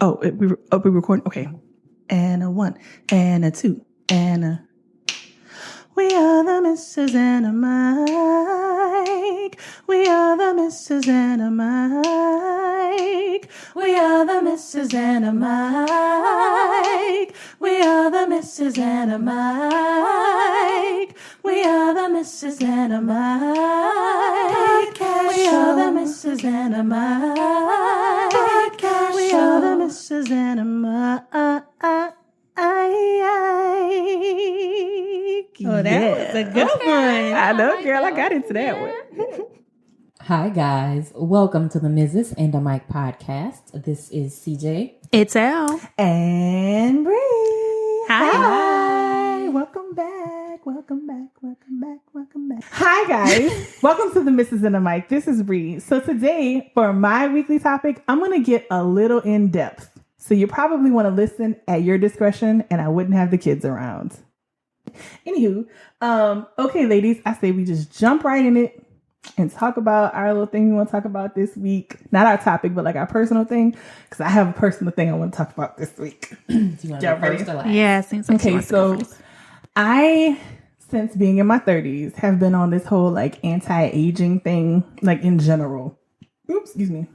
we recording? Okay. And a 1, and a 2, and a... We are the Mrs. and a Mike. We are the Mrs. and a Mike. We are the Mrs. and a Mike. We are the Mrs. and a Mike. We are the Mrs. and a Mike. We are the Mrs. and a Mike. We are the Mrs. and a Mike. Oh, that was a good one. I know, girl. I got into that one. Hi, guys. Welcome to the Mrs. and a Mike podcast. This is CJ. It's Al. And Bree. Hi. Welcome back. Welcome back. Hi, guys. Welcome to the Mrs. and a Mike. This is Bree. So today, for my weekly topic, I'm going to get a little in depth. So you probably want to listen at your discretion, and I wouldn't have the kids around. Anywho, okay, ladies, I say we just jump right in it and talk about our little thing we want to talk about this week. Not our topic, but like our personal thing, because I have a personal thing I want to talk about this week. Do you want to go first or last? Yeah, it seems like okay. So I, since being in my 30s, have been on this whole like anti-aging thing, like in general. Excuse me.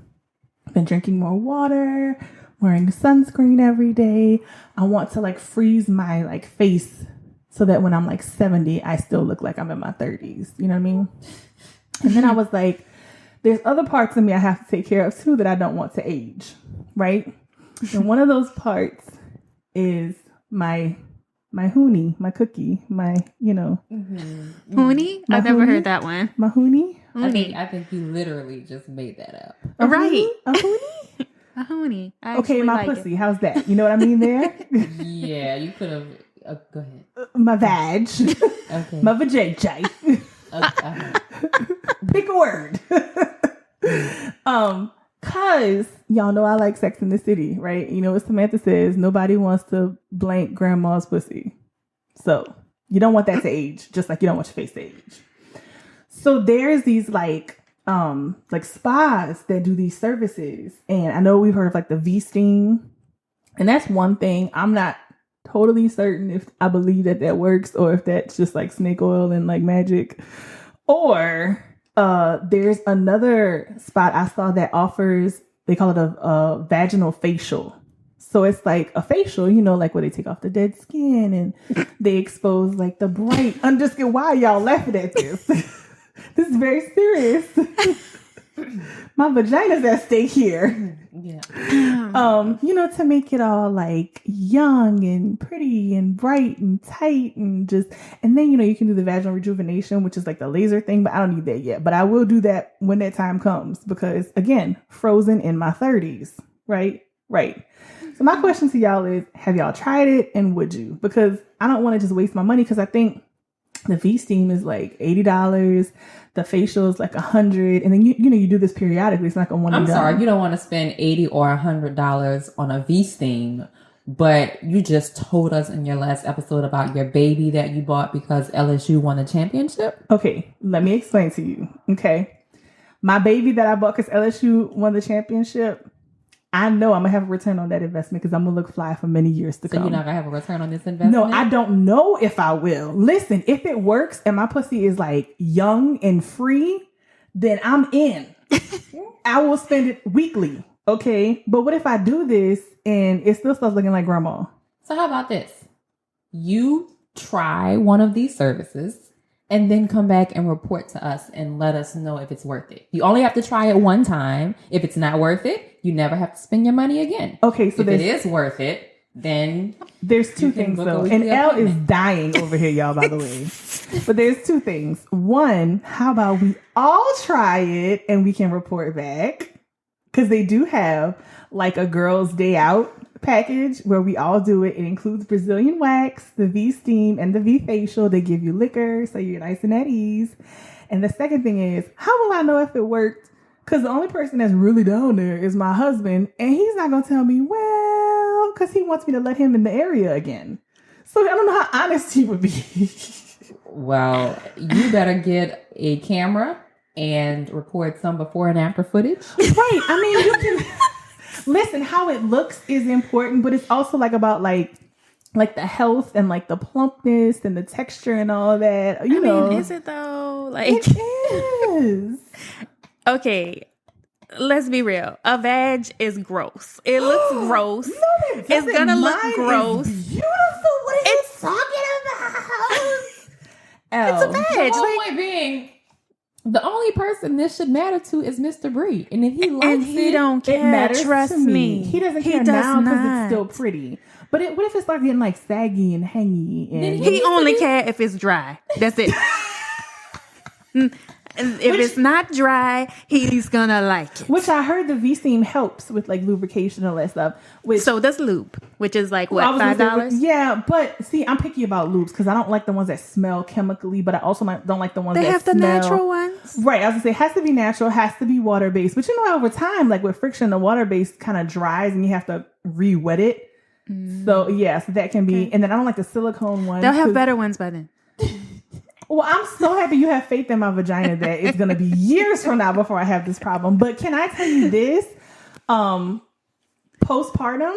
I've been drinking more water, wearing sunscreen every day. I want to like freeze my like face so that when I'm like 70, I still look like I'm in my 30s. You know what I mean? And then I was like, there's other parts of me I have to take care of too that I don't want to age, right? And one of those parts is my hoonie, my cookie, my, you know. Mm-hmm. Hoonie? I've never heard that one. My hoonie? I think you literally just made that up. Right. A hoonie? A hoonie. Okay, my like pussy. How's that? You know what I mean there? Yeah, you could have. Go ahead. My vag. Okay. My vajayjay. Pick a word. Cause y'all know I like Sex in the City, right? You know what Samantha says, nobody wants to blank grandma's pussy. So you don't want that to age, just like you don't want your face to age. So there's these like spas that do these services. And I know we've heard of like the V-steam. And that's one thing. I'm not totally certain if I believe that works or if that's just like snake oil and like magic. Or there's another spot I saw that offers, they call it a vaginal facial. So it's like a facial, you know, like where they take off the dead skin and they expose like the bright underskin. Why are y'all laughing at this? This is very serious. My vagina's at stake here. Yeah. You know, to make it all like young and pretty and bright and tight and then, you know, you can do the vaginal rejuvenation, which is like the laser thing, but I don't need that yet. But I will do that when that time comes because, again, frozen in my 30s. Right. So my question to y'all is, have y'all tried it and would you? Because I don't want to just waste my money because I think the V-steam is like $80. The facial is like $100. And then, you know, you do this periodically. It's not going to one and done. I'm sorry. You don't want to spend $80 or $100 on a V-steam, but you just told us in your last episode about your baby that you bought because LSU won the championship. Okay. Let me explain to you. Okay. My baby that I bought because LSU won the championship, I know I'm going to have a return on that investment because I'm going to look fly for many years to come. So you're not going to have a return on this investment? No, I don't know if I will. Listen, if it works and my pussy is like young and free, then I'm in. I will spend it weekly. Okay. But what if I do this and it still starts looking like grandma? So how about this? You try one of these services and then come back and report to us and let us know if it's worth it. You only have to try it one time. If it's not worth it, you never have to spend your money again. Okay, so if it is worth it, then there's two things though. And Elle is dying over here, y'all, by the way. But there's two things. One, how about we all try it and we can report back? Because they do have like a girls' day out package where we all do it. It includes Brazilian wax, the V-steam, and the V-facial. They give you liquor, so you're nice and at ease. And the second thing is, how will I know if it worked? Because the only person that's really down there is my husband, and he's not going to tell me, well, because he wants me to let him in the area again. So I don't know how honest he would be. Well, you better get a camera and record some before and after footage. Right. I mean, you can... Listen, how it looks is important, but it's also like about like the health and like the plumpness and the texture and all that. You know, is it though? Like, it is. Okay, let's be real. A vag is gross. It looks gross. No, it It's doesn't. gonna look Mine is gross. beautiful. What are you talking about? It's a The vag. whole Like, point being, the only person this should matter to is Mr. Bree, and if he likes and he it, don't It care. matters Trust to me. me. He doesn't He care does now because not. it's still pretty. But what if it starts getting like saggy and hangy? And He only care if it's dry. That's it. And if it's not dry, he's gonna like it. which I heard the V-Seam helps with like lubrication and all that stuff. Which So does lube, which is like I what, was gonna $5? say, yeah, but see, I'm picky about lubes because I don't like the ones that smell chemically, but I also don't like the ones They that have the smell natural ones. Right, I was gonna say it has to be natural, has to be water based. But you know, over time, like with friction, the water based kind of dries and you have to re-wet it. So yes, that can be. And then I don't like the silicone ones. They'll have better ones by then. Well, I'm so happy you have faith in my vagina that it's gonna be years from now before I have this problem. But can I tell you this? Postpartum,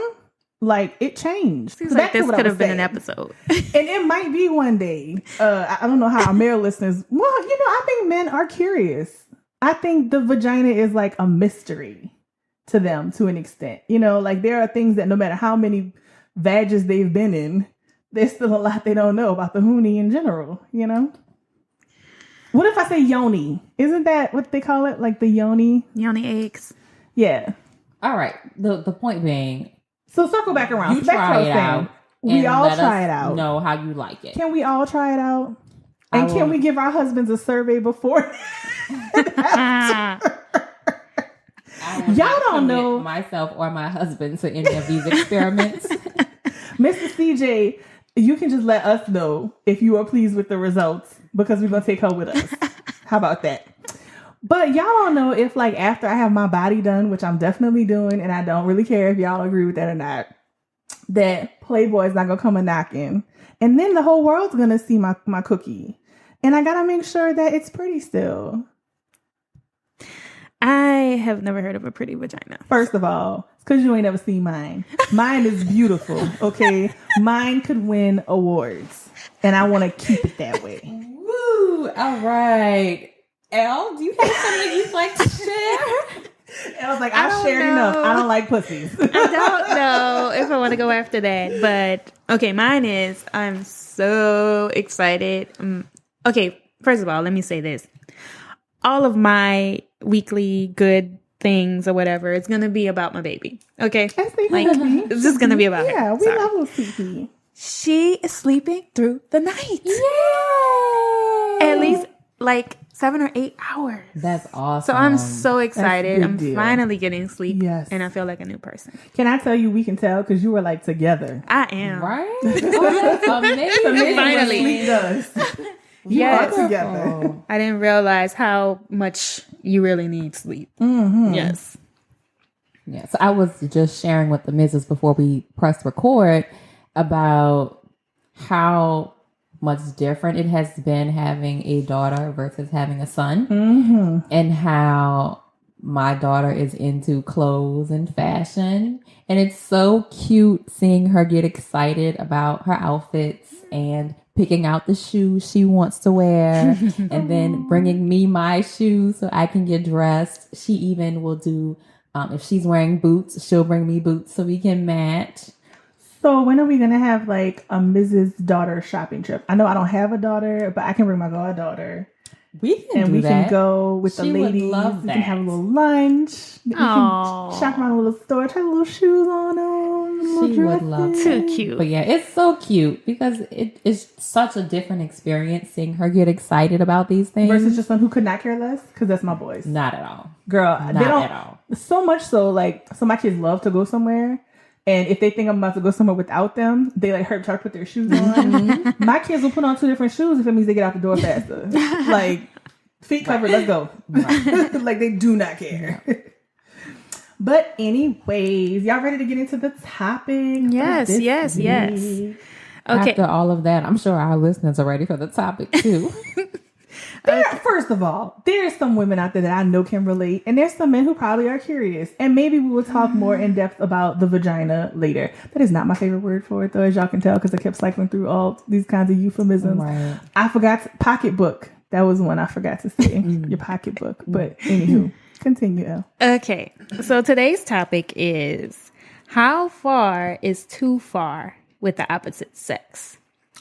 like it changed. Seems Back like to this what I could was have been an saying. episode. And it might be one day. I don't know how our male listeners. Well, you know, I think men are curious. I think the vagina is like a mystery to them to an extent. You know, like there are things that no matter how many vages they've been in, there's still a lot they don't know about the hoonie in general. You know. What if I say yoni? Isn't that what they call it? Like the yoni? Yoni eggs. Yeah. all right. The point being, So circle back around. you So back to what I try was it saying. out. We and all let try us it out. Know how you like it. Can we all try it out? I And can will- we give our husbands a survey before? Ah, I will Y'all not don't commit know. myself or my husband to any of these experiments. Mr. CJ, you can just let us know if you are pleased with the results because we're going to take her with us. How about that? But y'all don't know if like after I have my body done, which I'm definitely doing, and I don't really care if y'all agree with that or not, that Playboy's not going to come a knocking. And then the whole world's going to see my cookie. And I got to make sure that it's pretty still. I have never heard of a pretty vagina. First of all, it's because you ain't never seen mine. Mine is beautiful, okay? Mine could win awards. And I want to keep it that way. Woo! All right. Elle, do you have something you'd like to share? And I was like, I I've don't shared enough. know. I don't like pussies. I don't know if I want to go after that, but okay, mine is I'm so excited. Okay, first of all, let me say this. All of my weekly good things or whatever, it's going to be about my baby. Okay? Like, it's just going to be about her. Yeah, we Sorry. love little Kiki. She is sleeping through the night. Yay! At least like 7 or 8 hours. That's awesome. So I'm so excited. good I'm deal. finally getting sleep. Yes. And I feel like a new person. Can I tell you, we can tell because you were like together. I am. right. Oh, that's amazing. Amazing what Finally. sleep does. You Yes. are together. Oh. I didn't realize how much you really need sleep. Mm-hmm. Yes. Yeah, so I was just sharing with the missus before we pressed record about how much different it has been having a daughter versus having a son, Mm-hmm. and how my daughter is into clothes and fashion. And it's so cute seeing her get excited about her outfits and picking out the shoes she wants to wear and then bringing me my shoes so I can get dressed. She even will do, if she's wearing boots, she'll bring me boots so we can match. So when are we going to have like a Mrs. Daughter shopping trip? I know I don't have a daughter, but I can bring my goddaughter. We can And do we that. can go with the She would ladies. love We can have a that. little lunch. We Aw. can shop around a little store, try little shoes on them. Little She would love dresses. Too cute. But yeah, it's so cute because it is such a different experience seeing her get excited about these things. Versus your son who could not care less, because that's my boys. Not at all. Girl, Not they don't. at all. So much so, like, so my kids love to go somewhere. And if they think I'm about to go somewhere without them, they like try to put their shoes on. My kids will put on 2 different shoes if it means they get out the door faster. Like, feet covered, let's go. Like, they do not care. But anyways, y'all ready to get into the topic? for Yes, this yes, yes. week? Okay. After all of that, I'm sure our listeners are ready for the topic too. First of all, there's some women out there that I know can relate, and there's some men who probably are curious. And maybe we will talk more in depth about the vagina later. That is not my favorite word for it, though, as y'all can tell, because I kept cycling through all these kinds of euphemisms. Right. I forgot pocketbook. That was one I forgot to say. Your pocketbook. But anywho, continue, Elle. Okay, so today's topic is how far is too far with the opposite sex?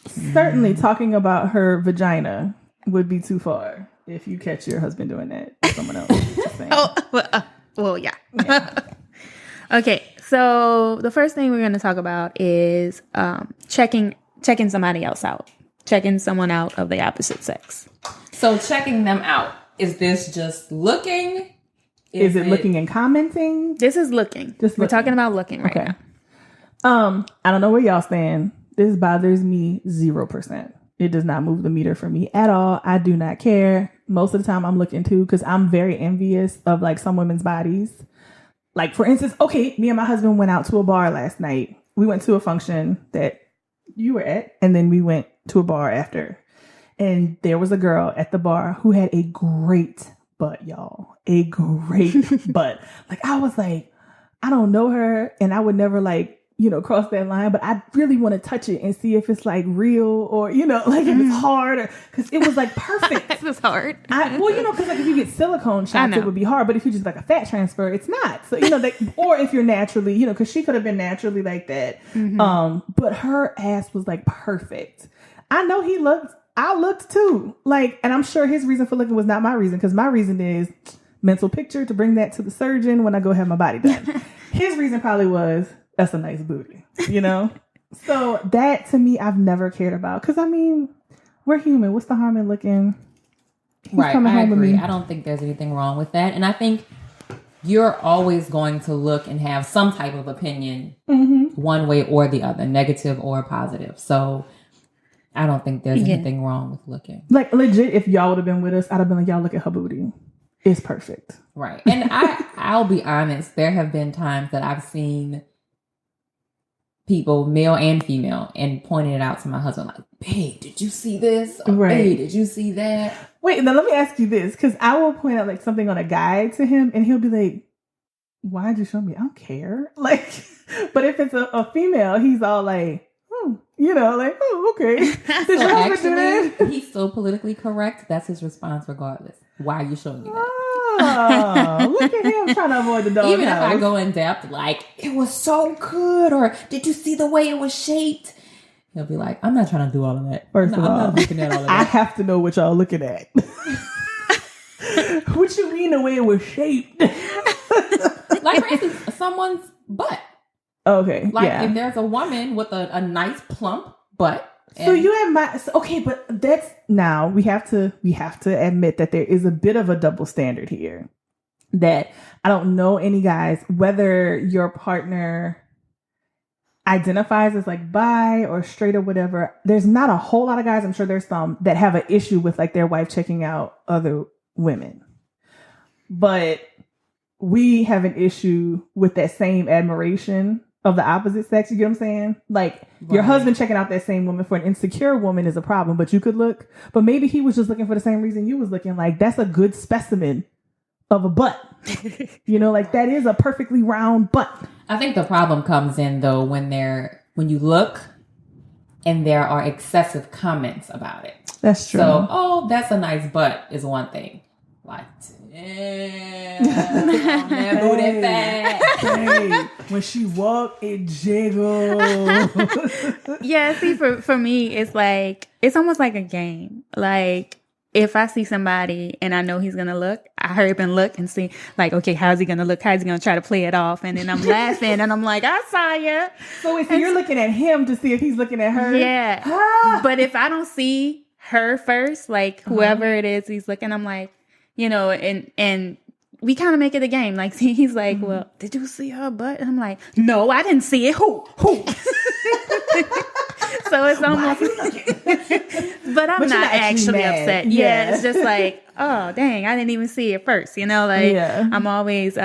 Certainly, talking about her vagina would be too far if you catch your husband doing that to someone else. Just saying. Well, yeah. Okay, so the first thing we're going to talk about is checking somebody else out, checking someone out of the opposite sex. So checking them out, is this just looking? Is it looking and commenting? This is looking. We're talking about looking right now. I don't know where y'all stand. This bothers me 0%. It does not move the meter for me at all. I do not care. Most of the time I'm looking too, because I'm very envious of like some women's bodies. Like, for instance, okay, me and my husband went out to a bar last night. We went to a function that you were at, and then we went to a bar after. And there was a girl at the bar who had a great butt, y'all. A great butt. Like, I was like, I don't know her, and I would never like, cross that line, but I really want to touch it and see if it's like real or, like if it's hard, or because it was like perfect. It was hard. Because like if you get silicone shots, it would be hard, but if you just like a fat transfer, it's not. So, or if you're naturally, because she could have been naturally like that. But her ass was like perfect. I know I looked too. Like, and I'm sure his reason for looking was not my reason, because my reason is mental picture to bring that to the surgeon when I go have my body done. His reason probably was, that's a nice booty, So that to me, I've never cared about. Because, we're human. What's the harm in looking? Right, I agree. I don't think there's anything wrong with that. And I think you're always going to look and have some type of opinion one way or the other, negative or positive. So I don't think there's anything wrong with looking. Like, legit, if y'all would have been with us, I'd have been like, y'all look at her booty. It's perfect. Right. And I'll be honest, there have been times that I've seen people, male and female, and pointed it out to my husband, like, "Babe, did you see this? Or, right. Babe, did you see that?" Wait, now let me ask you this, because I will point out like something on a guide to him, and he'll be like, "Why'd you show me? I don't care." Like, but if it's a female, he's all like, like, "Oh, okay." Did your husband do that? He's so politically correct. That's his response, regardless. Why are you showing me that? Oh, look at him trying to avoid the dog. Even if I go in depth, like, "It was so good," or "Did you see the way it was shaped?" He'll be like, "I'm not trying to do all of that. First of all, I'm not looking at all of that. I have to know what y'all looking at." What you mean the way it was shaped? Like, for instance, someone's butt. Okay, like if there's a woman with a nice plump butt. So you have okay, but that's now we have to admit that there is a bit of a double standard here. That I don't know any guys, whether your partner identifies as like bi or straight or whatever. There's not a whole lot of guys. I'm sure there's some that have an issue with like their wife checking out other women, but we have an issue with that same admiration of the opposite sex. You get what I'm saying? Like, your husband checking out that same woman for an insecure woman is a problem, but you could look. But maybe he was just looking for the same reason you was looking. Like, that's a good specimen of a butt. Like, that is a perfectly round butt. I think the problem comes in, though, when you look and there are excessive comments about it. That's true. So, "Oh, that's a nice butt" is one thing. Like, that booty fat. Hey, when she walk, it jiggle. Yeah, see, for me, it's like, it's almost like a game. Like, if I see somebody and I know he's going to look, I hurry up and look and see, like, okay, how's he going to look? How's he going to try to play it off? And then I'm laughing and I'm like, "I saw you." So you're looking at him to see if he's looking at her? Yeah. But if I don't see her first, like, whoever it is he's looking, I'm like, and we kind of make it a game. Like, he's like, "Well, did you see her butt?" And I'm like, "No, I didn't see it." Who? So it's almost, but I'm not actually upset. Yeah, it's just like, "Oh, dang, I didn't even see it first." I'm always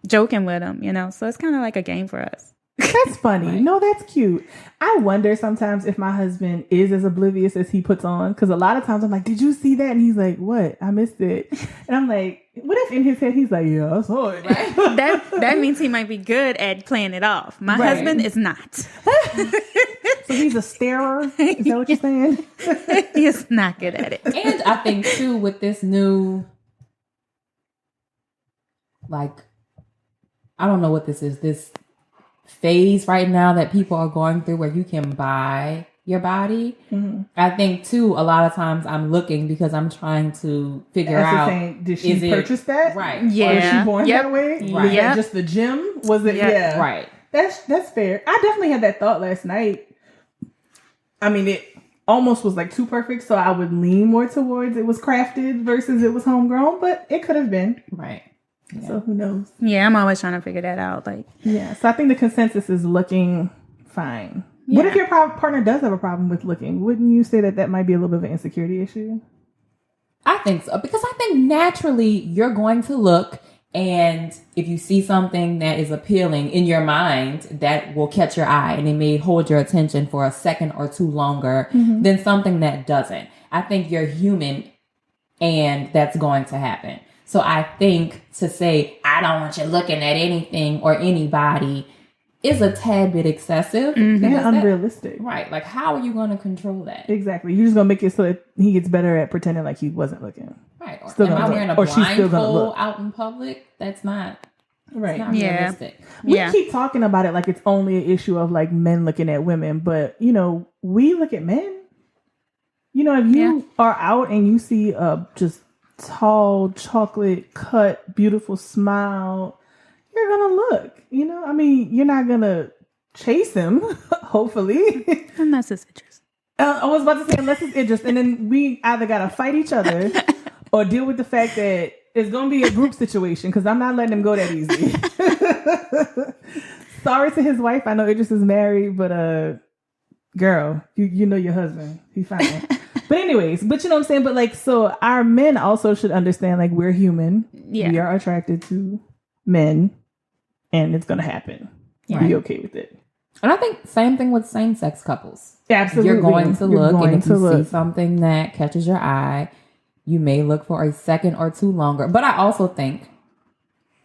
joking with him, so it's kind of like a game for us. That's funny. No, that's cute. I wonder sometimes if my husband is as oblivious as he puts on. Because a lot of times I'm like, did you see that? And he's like, what? I missed it. And I'm like, what if in his head he's like, yeah, I saw it. Right. That means he might be good at playing it off. My husband is not. So he's a starer? Is that what you're saying? He is not good at it. And I think too, with this new, like, I don't know what this is, this phase right now that people are going through where you can buy your body. Mm-hmm. I think too, a lot of times I'm looking because I'm trying to figure out, saying, did she purchase that? Right. Yeah. Or is she born that way? Right. Was that just the gym? Was it? Yeah. Right. That's fair. I definitely had that thought last night. I mean, it almost was like too perfect, so I would lean more towards it was crafted versus it was homegrown, but it could have been. Right. Yeah. So who knows? Yeah, I'm always trying to figure that out. Like, yeah. So I think the consensus is looking fine. Yeah. What if your partner does have a problem with looking? Wouldn't you say that might be a little bit of an insecurity issue? I think so, because I think naturally you're going to look, and if you see something that is appealing in your mind, that will catch your eye and it may hold your attention for a second or two longer than something that doesn't. I think you're human and that's going to happen. So I think to say, I don't want you looking at anything or anybody is a tad bit excessive. And unrealistic. Right. Like, how are you going to control that? Exactly. You're just going to make it so that he gets better at pretending like he wasn't looking. Right. Or am I wearing a blindfold out in public? That's not... Right. It's not realistic. We keep talking about it like it's only an issue of like men looking at women, but you know, we look at men. You know, if you are out and you see a just tall, chocolate cut, beautiful smile, you're gonna look. You know, I mean, you're not gonna chase him, hopefully. Unless it's interest. I was about to say unless it's interest, and then we either gotta fight each other or deal with the fact that it's going to be a group situation because I'm not letting him go that easy. Sorry to his wife. I know Idris is married, but girl, you know your husband. He's fine. But anyways, but you know what I'm saying? But like, so our men also should understand like we're human. Yeah. We are attracted to men and it's going to happen. Yeah. Be okay with it. And I think same thing with same-sex couples. Absolutely. You're going to look, and if you see something that catches your eye, you may look for a second or two longer. But I also think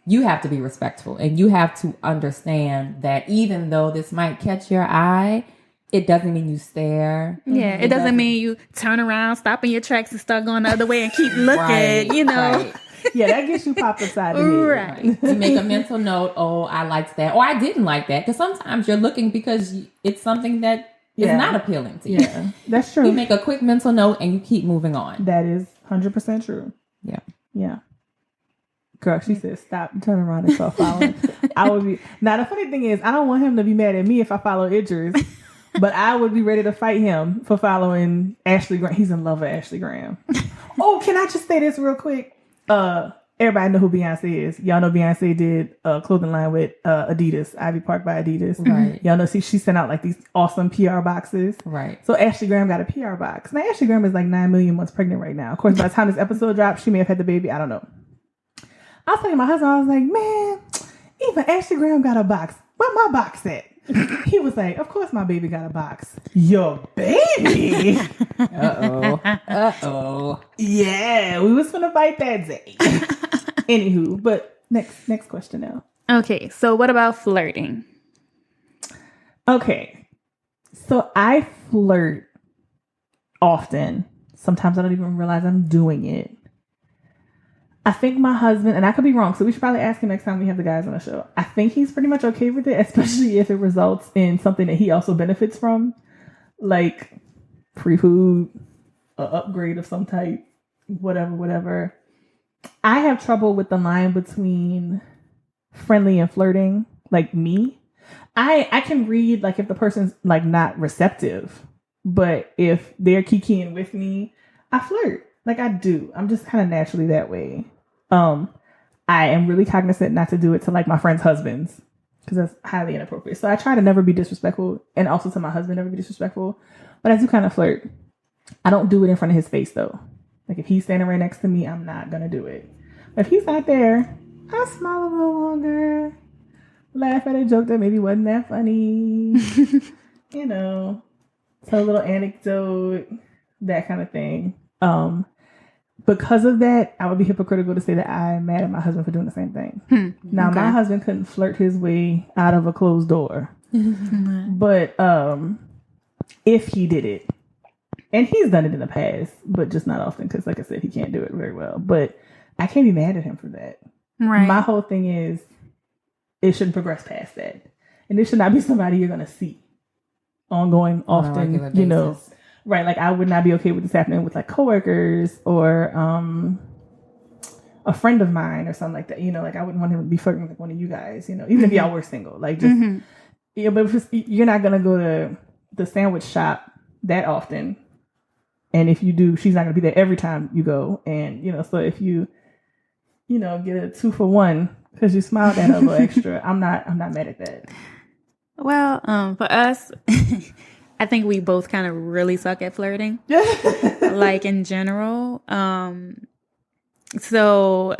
you have to be respectful and you have to understand that even though this might catch your eye, it doesn't mean you stare. Yeah, it doesn't mean you turn around, stop in your tracks and start going the other way and keep looking, you know. Right. Yeah, that gets you popped upside the head. Right. You make a mental note, oh, I liked that. Or I didn't like that. Because sometimes you're looking because it's something that is not appealing to you. Yeah, that's true. You make a quick mental note and you keep moving on. That is 100% true. Yeah. Yeah. Girl, she said, stop, turn around and start following. I would be. Now, the funny thing is, I don't want him to be mad at me if I follow Idris, but I would be ready to fight him for following Ashley Graham. He's in love with Ashley Graham. Oh, can I just say this real quick? Everybody know who Beyonce is. Y'all know Beyonce did a clothing line with Adidas, Ivy Park by Adidas. Right. Y'all know she sent out like these awesome PR boxes. Right. So Ashley Graham got a PR box. Now Ashley Graham is like 9 million months pregnant right now. Of course, by the time this episode drops, she may have had the baby. I don't know. I was telling my husband, I was like, man, even Ashley Graham got a box. Where my box at? He was like, of course my baby got a box. Your baby? Uh-oh. Uh-oh. Yeah, we was finna fight that day. Anywho, but next question now. Okay, so what about flirting? Okay, so I flirt often. Sometimes I don't even realize I'm doing it. I think my husband, and I could be wrong, so we should probably ask him next time we have the guys on the show. I think he's pretty much okay with it, especially if it results in something that he also benefits from, like free food, an upgrade of some type, whatever. I have trouble with the line between friendly and flirting, like me. I can read like if the person's like not receptive, but if they're kikiing with me, I flirt. Like I do. I'm just kind of naturally that way. I am really cognizant not to do it to like my friends' husbands because that's highly inappropriate. So I try to never be disrespectful, and also to my husband, never be disrespectful. But I do kind of flirt. I don't do it in front of his face though. Like if he's standing right next to me, I'm not gonna do it. But if he's not there, I smile a little longer. laugh at a joke that maybe wasn't that funny. You know, tell a little anecdote, that kind of thing. Because of that, I would be hypocritical to say that I'm mad at my husband for doing the same thing. Now, my husband couldn't flirt his way out of a closed door. But if he did it, and he's done it in the past, but just not often because, like I said, he can't do it very well. But I can't be mad at him for that. Right. My whole thing is it shouldn't progress past that. And it should not be somebody you're going to see ongoing often, you know. Right, like I would not be okay with this happening with like coworkers or a friend of mine or something like that. You know, like I wouldn't want him to be flirting with like one of you guys. You know, even if y'all were single, like just yeah. But if you're not gonna go to the sandwich shop that often, and if you do, she's not gonna be there every time you go. And you know, so if you know get a 2 for 1 because you smiled at her a little extra, I'm not mad at that. Well, for us. I think we both kind of really suck at flirting, like in general. So,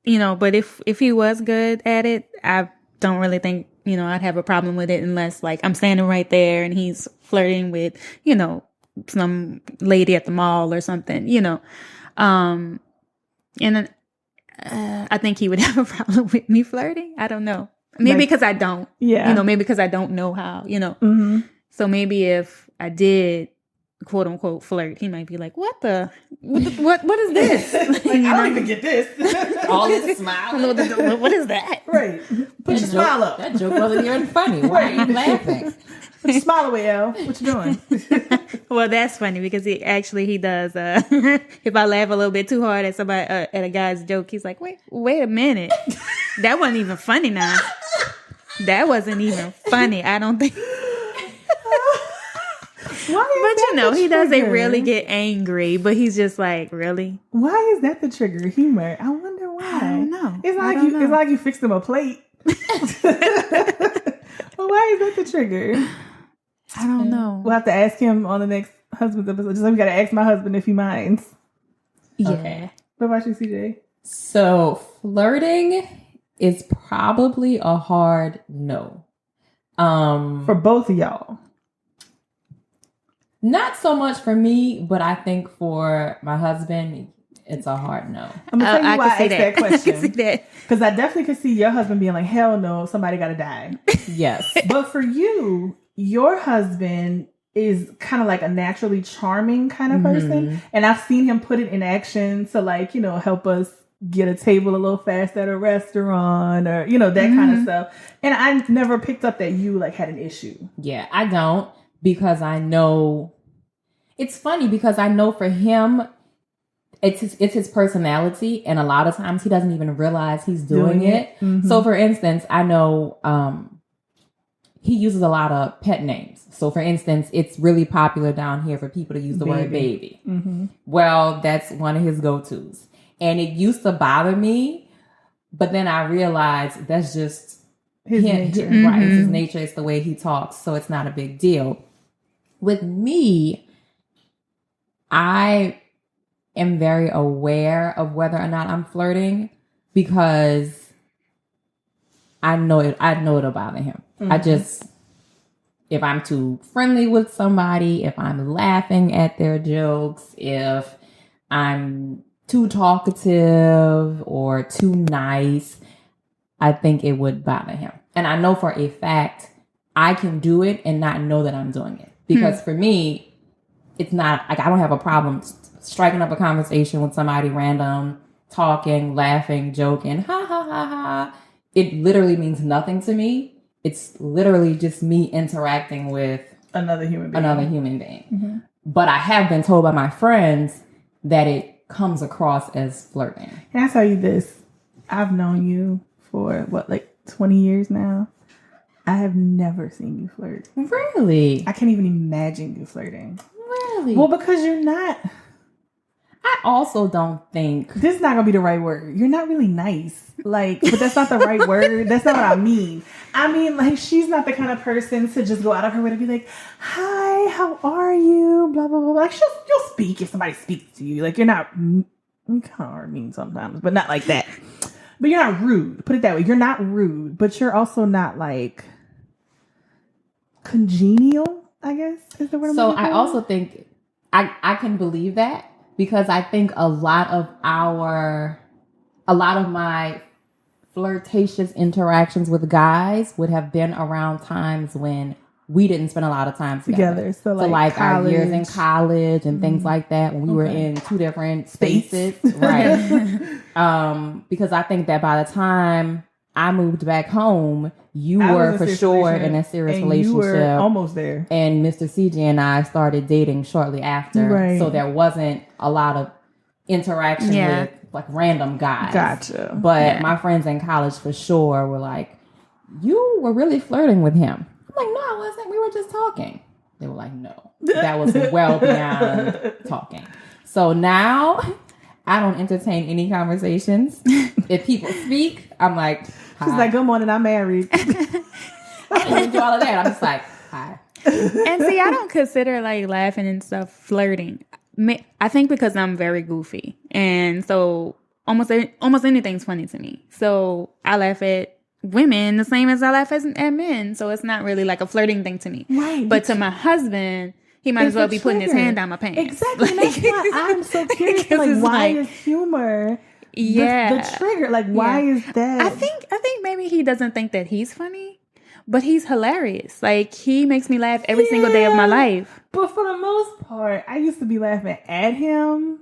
you know, but if he was good at it, I don't really think, you know, I'd have a problem with it unless like I'm standing right there and he's flirting with, you know, some lady at the mall or something, you know. And I think he would have a problem with me flirting. I don't know. Maybe because I don't. Yeah. You know, maybe because I don't know how, you know. Mm-hmm. So maybe if I did, quote unquote, flirt, he might be like, what is this? Like, I don't even get this. All this smile. What is that? Right. Put your smile up. That joke wasn't even funny. Why are you laughing? Put your smile away, Elle. What you doing? Well, that's funny because he does. If I laugh a little bit too hard at somebody, at a guy's joke, he's like, wait a minute. That wasn't even funny now. That wasn't even funny. I don't think. But you know, he doesn't really get angry, but he's just like, really? Why is that the trigger? Humor. I wonder why. I don't know. It's like you fixed him a plate. Well, why is that the trigger? I don't know. We'll have to ask him on the next husband's episode. Just like we got to ask my husband if he minds. Yeah. Okay. What about you, CJ? So flirting is probably a hard no. For both of y'all. Not so much for me, but I think for my husband, it's a hard no. I'm going to tell you why I asked that question. I can see that. Because I definitely could see your husband being like, hell no, somebody got to die. Yes. But for you, your husband is kind of like a naturally charming kind of person. And I've seen him put it in action to like, you know, help us get a table a little fast at a restaurant or, you know, that kind of stuff. And I never picked up that you like had an issue. Yeah, I don't. Because I know, it's funny because I know for him, it's his personality. And a lot of times he doesn't even realize he's doing it. Mm-hmm. So for instance, I know he uses a lot of pet names. So for instance, it's really popular down here for people to use the word baby. Mm-hmm. Well, that's one of his go-tos. And it used to bother me, but then I realized that's just his nature. Right, it's his nature. It's the way he talks. So it's not a big deal. With me, I am very aware of whether or not I'm flirting because I know it'll bother him. If I'm too friendly with somebody, if I'm laughing at their jokes, if I'm too talkative or too nice, I think it would bother him. And I know for a fact I can do it and not know that I'm doing it. Because for me, it's not like I don't have a problem striking up a conversation with somebody random, talking, laughing, joking, ha ha ha ha. It literally means nothing to me. It's literally just me interacting with another human being. Mm-hmm. But I have been told by my friends that it comes across as flirting. Can I tell you this? I've known you for 20 years now. I have never seen you flirt. Really? I can't even imagine you flirting. Really? Well, because you're not. I also don't think this is not gonna be the right word. You're not really nice. But that's not the right word. That's not what I mean. I mean, she's not the kind of person to just go out of her way to be like, "Hi, how are you?" Blah blah blah. Like you'll speak if somebody speaks to you. Like you're not. You kind of are mean sometimes, but not like that. But you're not rude. Put it that way. You're not rude, but you're also not like congenial, I guess is the word. So I also think I can believe that, because I think a lot of my flirtatious interactions with guys would have been around times when we didn't spend a lot of time together. So like our years in college and things like that, when we were in two different spaces. Right. Because I think that by the time I moved back home, you were for sure in a serious relationship. You were almost there. And Mr. CJ and I started dating shortly after. Right. So there wasn't a lot of interaction with like random guys. Gotcha. But my friends in college for sure were like, you were really flirting with him. I'm like, no, I wasn't. We were just talking. They were like, no, that was well beyond talking. So now I don't entertain any conversations. If people speak, I'm like, hi. She's like, good morning, I'm married. I don't even do all of that. I'm just like, hi. And see, I don't consider like laughing and stuff flirting. I think because I'm very goofy, and so almost anything's funny to me. So I laugh at women the same as I laugh at men. So it's not really like a flirting thing to me. Right. But to my husband, he might as well be putting his hand down my pants. Exactly. That's why I'm so curious. Like, why is humor the trigger? Like, why is that? I think maybe he doesn't think that he's funny, but he's hilarious. Like, he makes me laugh every single day of my life. But for the most part, I used to be laughing at him,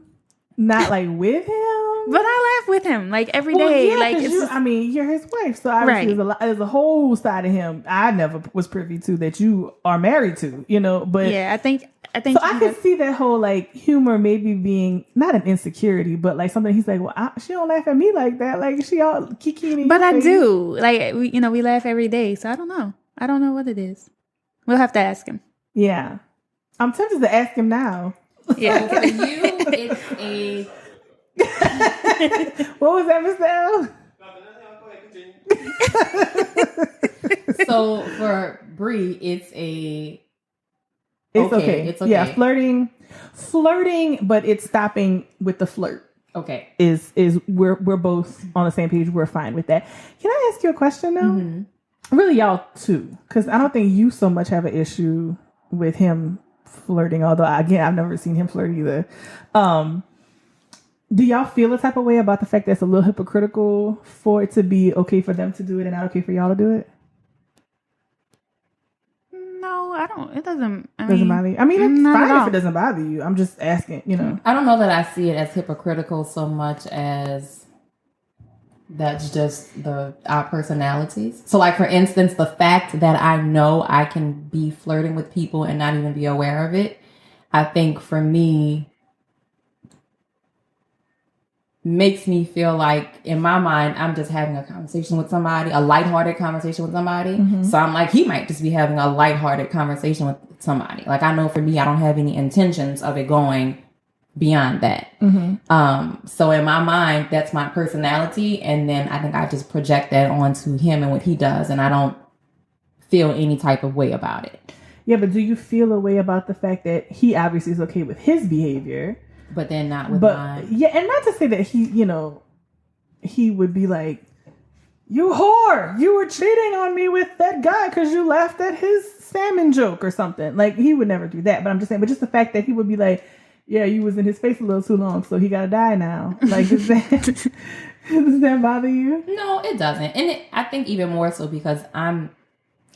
not like with him. But I laugh with him like every day. Yeah, like you're his wife, so obviously there's a whole side of him I never was privy to that you are married to, you know. But yeah, I think. So I could see that whole like humor maybe being not an insecurity, but like something he's like, well, she don't laugh at me like that. Like she all kiki. But I do. Like we laugh every day, so I don't know. I don't know what it is. We'll have to ask him. Yeah, I'm tempted to ask him now. Yeah, so for you, it's a. What was that, Mr. L? So for Bree, it's a. It's okay. It's okay. Yeah, flirting, but it's stopping with the flirt. Okay. Is we're both on the same page. We're fine with that. Can I ask you a question though? Mm-hmm. Really, y'all too, because I don't think you so much have an issue with him flirting. Although again, I've never seen him flirt either. Do y'all feel a type of way about the fact that it's a little hypocritical for it to be okay for them to do it and not okay for y'all to do it? No, I don't. It doesn't. Doesn't bother you. I mean, it's fine if it doesn't bother you. I'm just asking, you know. I don't know that I see it as hypocritical so much as that's just our personalities. So, like, for instance, the fact that I know I can be flirting with people and not even be aware of it, I think for me makes me feel like, in my mind, I'm just having a conversation with somebody, a lighthearted conversation with somebody. Mm-hmm. So I'm like, he might just be having a lighthearted conversation with somebody. Like, I know for me, I don't have any intentions of it going beyond that. Mm-hmm. So in my mind, that's my personality. And then I think I just project that onto him and what he does. And I don't feel any type of way about it. Yeah, but do you feel a way about the fact that he obviously is okay with his behavior? But then not with mine. Yeah, and not to say that he would be like, you whore, you were cheating on me with that guy because you laughed at his salmon joke or something. Like, he would never do that. But I'm just saying, but just the fact that he would be like, yeah, you was in his face a little too long, so he gotta die now. Like, does that bother you? No, it doesn't. And I think even more so because I'm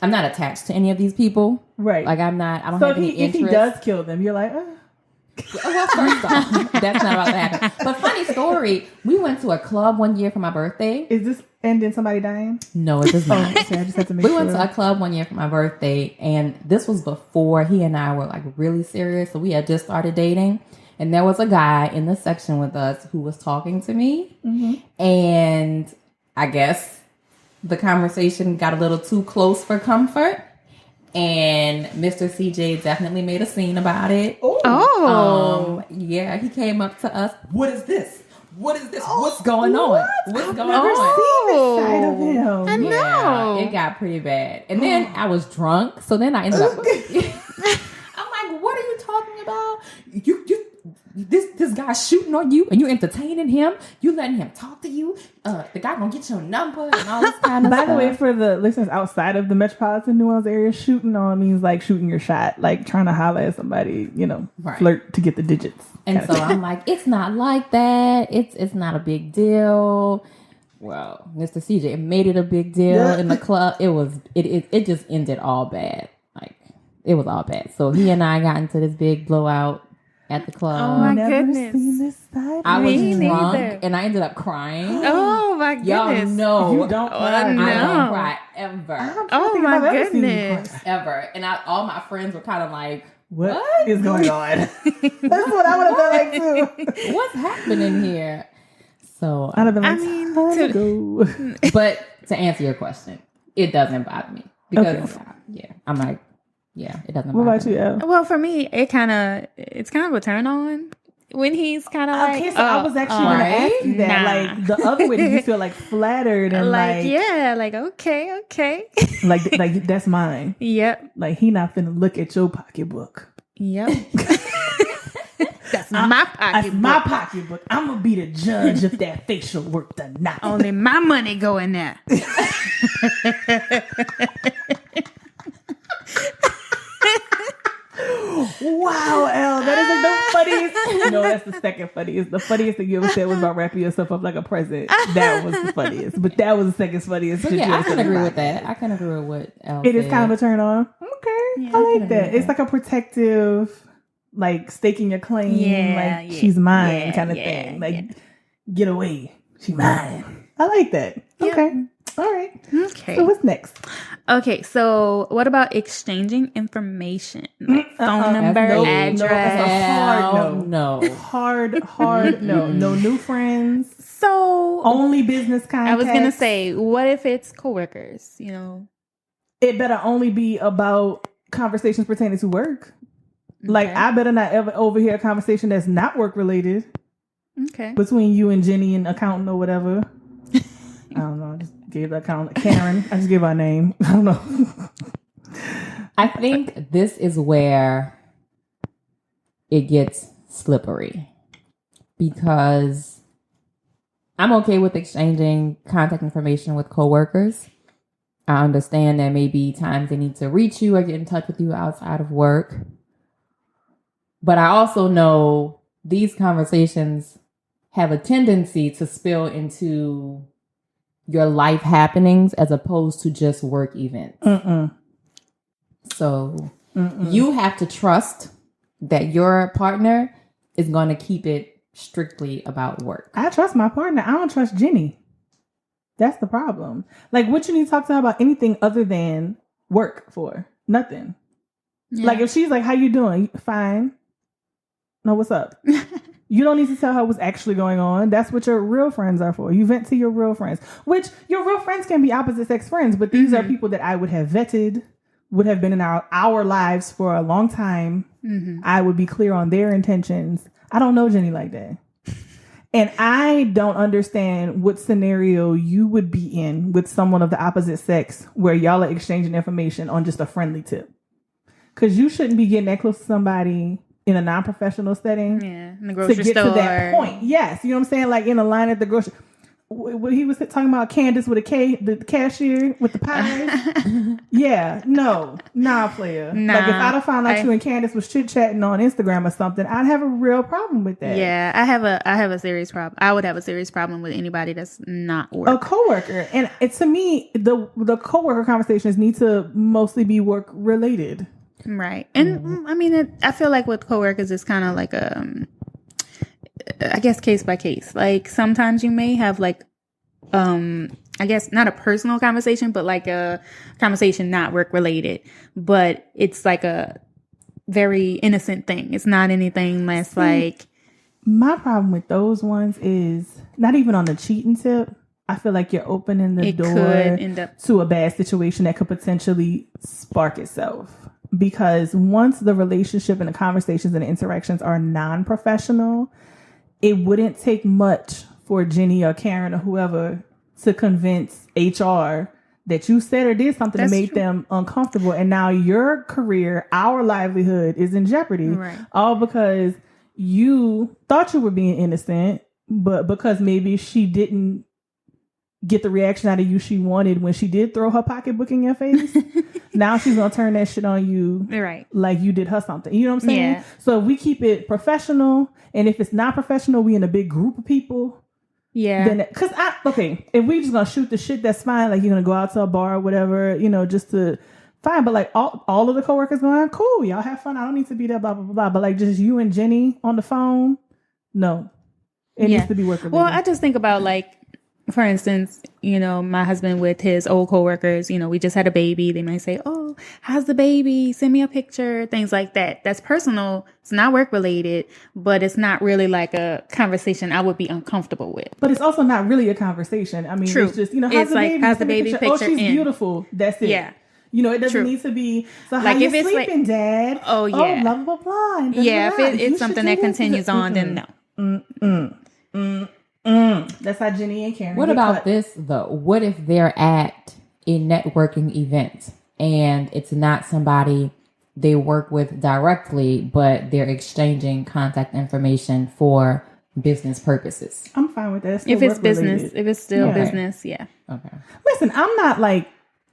not attached to any of these people. Right. Like, I don't have any interest. If he does kill them, you're like, Well, first off, that's not about to happen. But funny story, we went to a club one year for my birthday. Is this ending somebody dying? No, it does not. Okay, I just have to make sure. We went to a club one year for my birthday, and this was before he and I were like really serious. So we had just started dating, and there was a guy in the section with us who was talking to me, and I guess the conversation got a little too close for comfort. And Mr. CJ definitely made a scene about it. Yeah, he came up to us. What is this? What's going on? What's going on? This side of him. I know. It got pretty bad. And then I was drunk, so then I ended up. I'm like, what are you talking about? This this guy shooting on you and you entertaining him. You letting him talk to you. The guy gonna get your number and all this kind of By stuff. the way, for the listeners outside of the metropolitan New Orleans area, shooting on means like shooting your shot, like trying to holler at somebody, Right. flirt to get the digits. And so I'm like, it's not like that. It's not a big deal. Well, Mr. CJ made it a big deal in the club. It just ended all bad. Like, it was all bad. So he and I got into this big blowout at the club. Oh my Never goodness. seen this side. I was Me drunk neither. and I ended up crying. Oh my goodness. Y'all know You don't cry. no. I don't cry ever. Oh my goodness. Ever. And all my friends were kind of like, What is going on? That's what I would have done like too. what's happening here? So, I'd have been like, to- go. but to answer your question, it doesn't bother me because, I'm like, it doesn't What bother about you, me. Elle? Well, for me, it's kind of a turn on when he's kind of like. Okay, so I was actually going to ask you that. nah. Like, the other way, do you feel like flattered and like okay. like that's mine. Yep. Like, he not finna look at your pocketbook. Yep. That's my That's pocketbook. my pocketbook. I'm gonna be the judge if that facial worked or not. Only my money go in there. Wow, Elle, that is like the funniest. No, that's the second funniest. The funniest thing you ever said was about wrapping yourself up like a present. That was the funniest. But that was the second funniest. But shit you yeah, I ever can said agree about with it. that. I can agree with what Elle It is said. kind of a turn on. Okay, Yeah, I I like can that. agree It's with like a protective, like staking your claim, Yeah, like yeah, she's mine yeah, kind of yeah, thing. Like, yeah. get away, she mine. I like that. Yeah. Okay, all right. Okay. So what's next? Okay, so what about exchanging information? Like phone number, no, address. no, that's a hard no. Hard no. No new friends. So Only business contacts. I was gonna say, what if it's coworkers? It better only be about conversations pertaining to work. Like, Okay. I better not ever overhear a conversation that's not work related Okay. between you and Jenny and accountant or whatever. I don't know. I just gave the accountant Karen. I just gave her name. I don't know. I think this is where it gets slippery because I'm okay with exchanging contact information with coworkers. I understand there may be times they need to reach you or get in touch with you outside of work. But I also know these conversations have a tendency to spill into your life happenings as opposed to just work events. So you have to trust that your partner is going to keep it strictly about work. I trust my partner. I don't trust Jenny. That's the problem. Like, what you need to talk to her about anything other than work for? Nothing. Yeah. Like, if she's like, how you doing? Fine. No, what's up? You don't need to tell her what's actually going on. That's what your real friends are for. You vent to your real friends, which your real friends can be opposite sex friends, but these are people that I would have vetted, would have been in our lives for a long time. I would be clear on their intentions. I don't know Jenny like that. And I don't understand what scenario you would be in with someone of the opposite sex where y'all are exchanging information on just a friendly tip. Because you shouldn't be getting that close to somebody in a non-professional setting in the to grocery get store. to that point. Yes, you know what I'm saying? Like in a line at the grocery. What he was talking about, Candace with a K, the cashier with the pies. Yeah, nah, player. Nah, like if I'd have found out you and Candace was chit chatting on Instagram or something, I'd have a real problem with that. Yeah, I have a serious problem. I would have a serious problem with anybody that's not work. A coworker, and to me, the coworker conversations need to mostly be work related. Right. And I mean, I feel like with coworkers, it's kind of like I guess case by case. Like sometimes you may have like, I guess not a personal conversation, but like a conversation not work related, but it's like a very innocent thing. It's not anything less like. My problem with those ones is not even on the cheating tip. I feel like you're opening the door could end up to a bad situation that could potentially spark itself. Because once the relationship and the conversations and the interactions are non-professional, it wouldn't take much for Jenny or Karen or whoever to convince HR that you said or did something That's to make true. them uncomfortable. And now your career, our livelihood is in jeopardy. Right. All because you thought you were being innocent, but because maybe she didn't get the reaction out of you she wanted when she did throw her pocketbook in your face, now she's gonna turn that shit on you, right? Like you did her something. You know what I'm saying? Yeah. So if we keep it professional, and if it's not professional, we in a big group of people. Yeah. Then, if we just gonna shoot the shit, that's fine. Like you're gonna go out to a bar or whatever, just to fine. But like all of the coworkers going, cool, y'all have fun. I don't need to be there, blah blah blah blah. But like just you and Jenny on the phone, no, it needs to be work related. Well, I just think about like, for instance, my husband with his old coworkers, we just had a baby. They might say, "Oh, how's the baby? Send me a picture." Things like that. That's personal. It's not work related, but it's not really like a conversation I would be uncomfortable with. But it's also not really a conversation. I mean, True. It's just, how's the baby picture? Oh, she's beautiful. That's it. Yeah. It doesn't need to be, so how you sleeping, Dad? Oh, yeah. Oh, blah, blah, blah. And yeah, if it's something that continues on, then no. That's how Jenny and Karen What about this, though? What if they're at a networking event and it's not somebody they work with directly, but they're exchanging contact information for business purposes? I'm fine with that. If it's business, if it's still business, yeah. Okay. Listen, I'm not like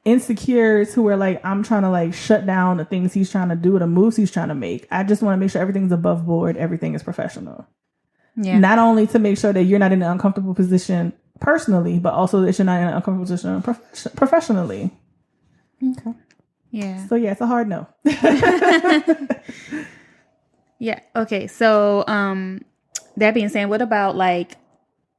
insecure to where like I'm trying to like shut down the things he's trying to do or the moves he's trying to make. I just want to make sure everything's above board, everything is professional. Yeah. Not only to make sure that you're not in an uncomfortable position personally, but also that you're not in an uncomfortable position professionally. Okay. Yeah. So yeah, it's a hard no. Yeah. Okay. So, that being said, what about like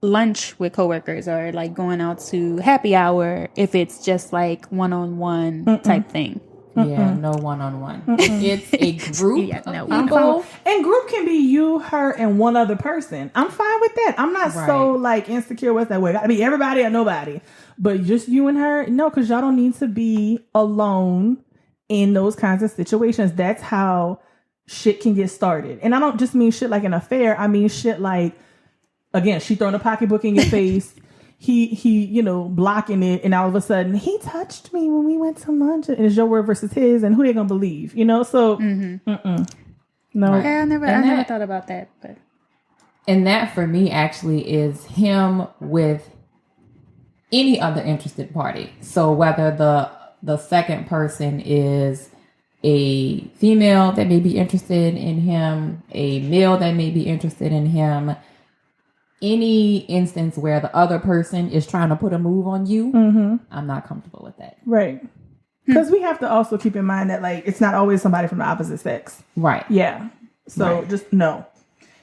lunch with coworkers or like going out to happy hour if it's just like one-on-one type thing? Yeah, no one-on-one. It's a group of people. And group can be you, her, and one other person. I'm fine with that. I'm not so like insecure with that way. Gotta be everybody or nobody. But just you and her, no, because y'all don't need to be alone in those kinds of situations. That's how shit can get started. And I don't just mean shit like an affair. I mean shit like, again, she throwing a pocketbook in your face. He, blocking it, and all of a sudden he touched me when we went to lunch, and it's your word versus his, and who they gonna believe? So no. Yeah, I never thought about that, but and that for me actually is him with any other interested party. So whether the second person is a female that may be interested in him, a male that may be interested in him. Any instance where the other person is trying to put a move on you, I'm not comfortable with that. Right. Because we have to also keep in mind that, like, it's not always somebody from the opposite sex. Right. Yeah. So just no.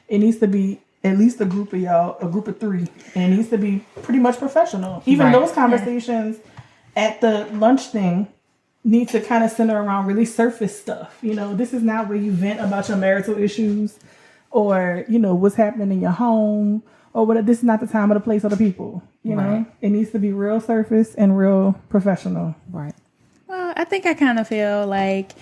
It needs to be at least a group of y'all, a group of three. And it needs to be pretty much professional. Even those conversations at the lunch thing need to kind of center around really surface stuff. This is not where you vent about your marital issues or, what's happening in your home. Or whatever. This is not the time or the place or the people. You know, it needs to be real surface and real professional. Right. Well, I think I kind of feel like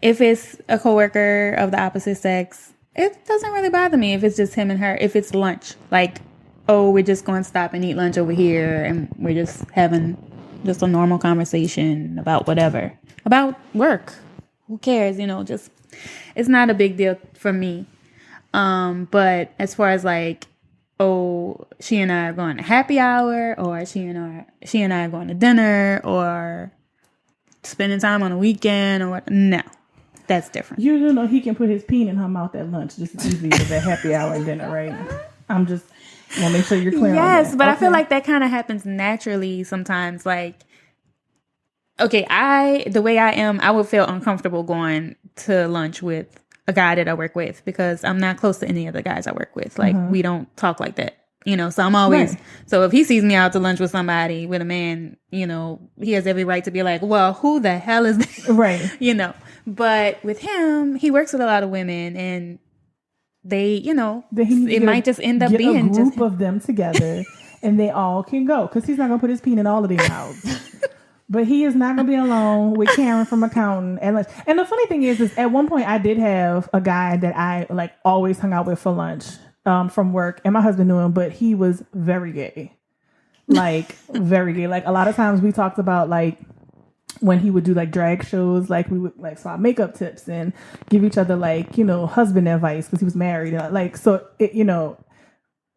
if it's a coworker of the opposite sex, it doesn't really bother me if it's just him and her. If it's lunch, like, oh, we're just going to stop and eat lunch over here, and we're just having just a normal conversation about whatever, about work. Who cares? Just it's not a big deal for me. But as far as like, oh, she and I are going to happy hour, or she and I are going to dinner, or spending time on a weekend, or what? No, that's different. You know he can put his peen in her mouth at lunch just as easy as at happy hour and dinner, right? I'm just want to make sure you're clear on that. Yes, but I feel like that kind of happens naturally sometimes. Like, okay, the way I am, I would feel uncomfortable going to lunch with a guy that I work with because I'm not close to any of the guys I work with. Like, we don't talk like that, so I'm always, so if he sees me out to lunch with somebody, with a man, he has every right to be like, well, who the hell is that? Right. But with him, he works with a lot of women and they, it might just end up being a group of them together and they all can go because he's not going to put his peen in all of their mouths. But he is not going to be alone with Karen from accounting at lunch. And the funny thing is at one point I did have a guy that I like always hung out with for lunch from work, and my husband knew him, but he was very gay. Like very gay. Like a lot of times we talked about like when he would do like drag shows, like we would like swap makeup tips and give each other like, you know, husband advice because he was married. Like, so, it, you know,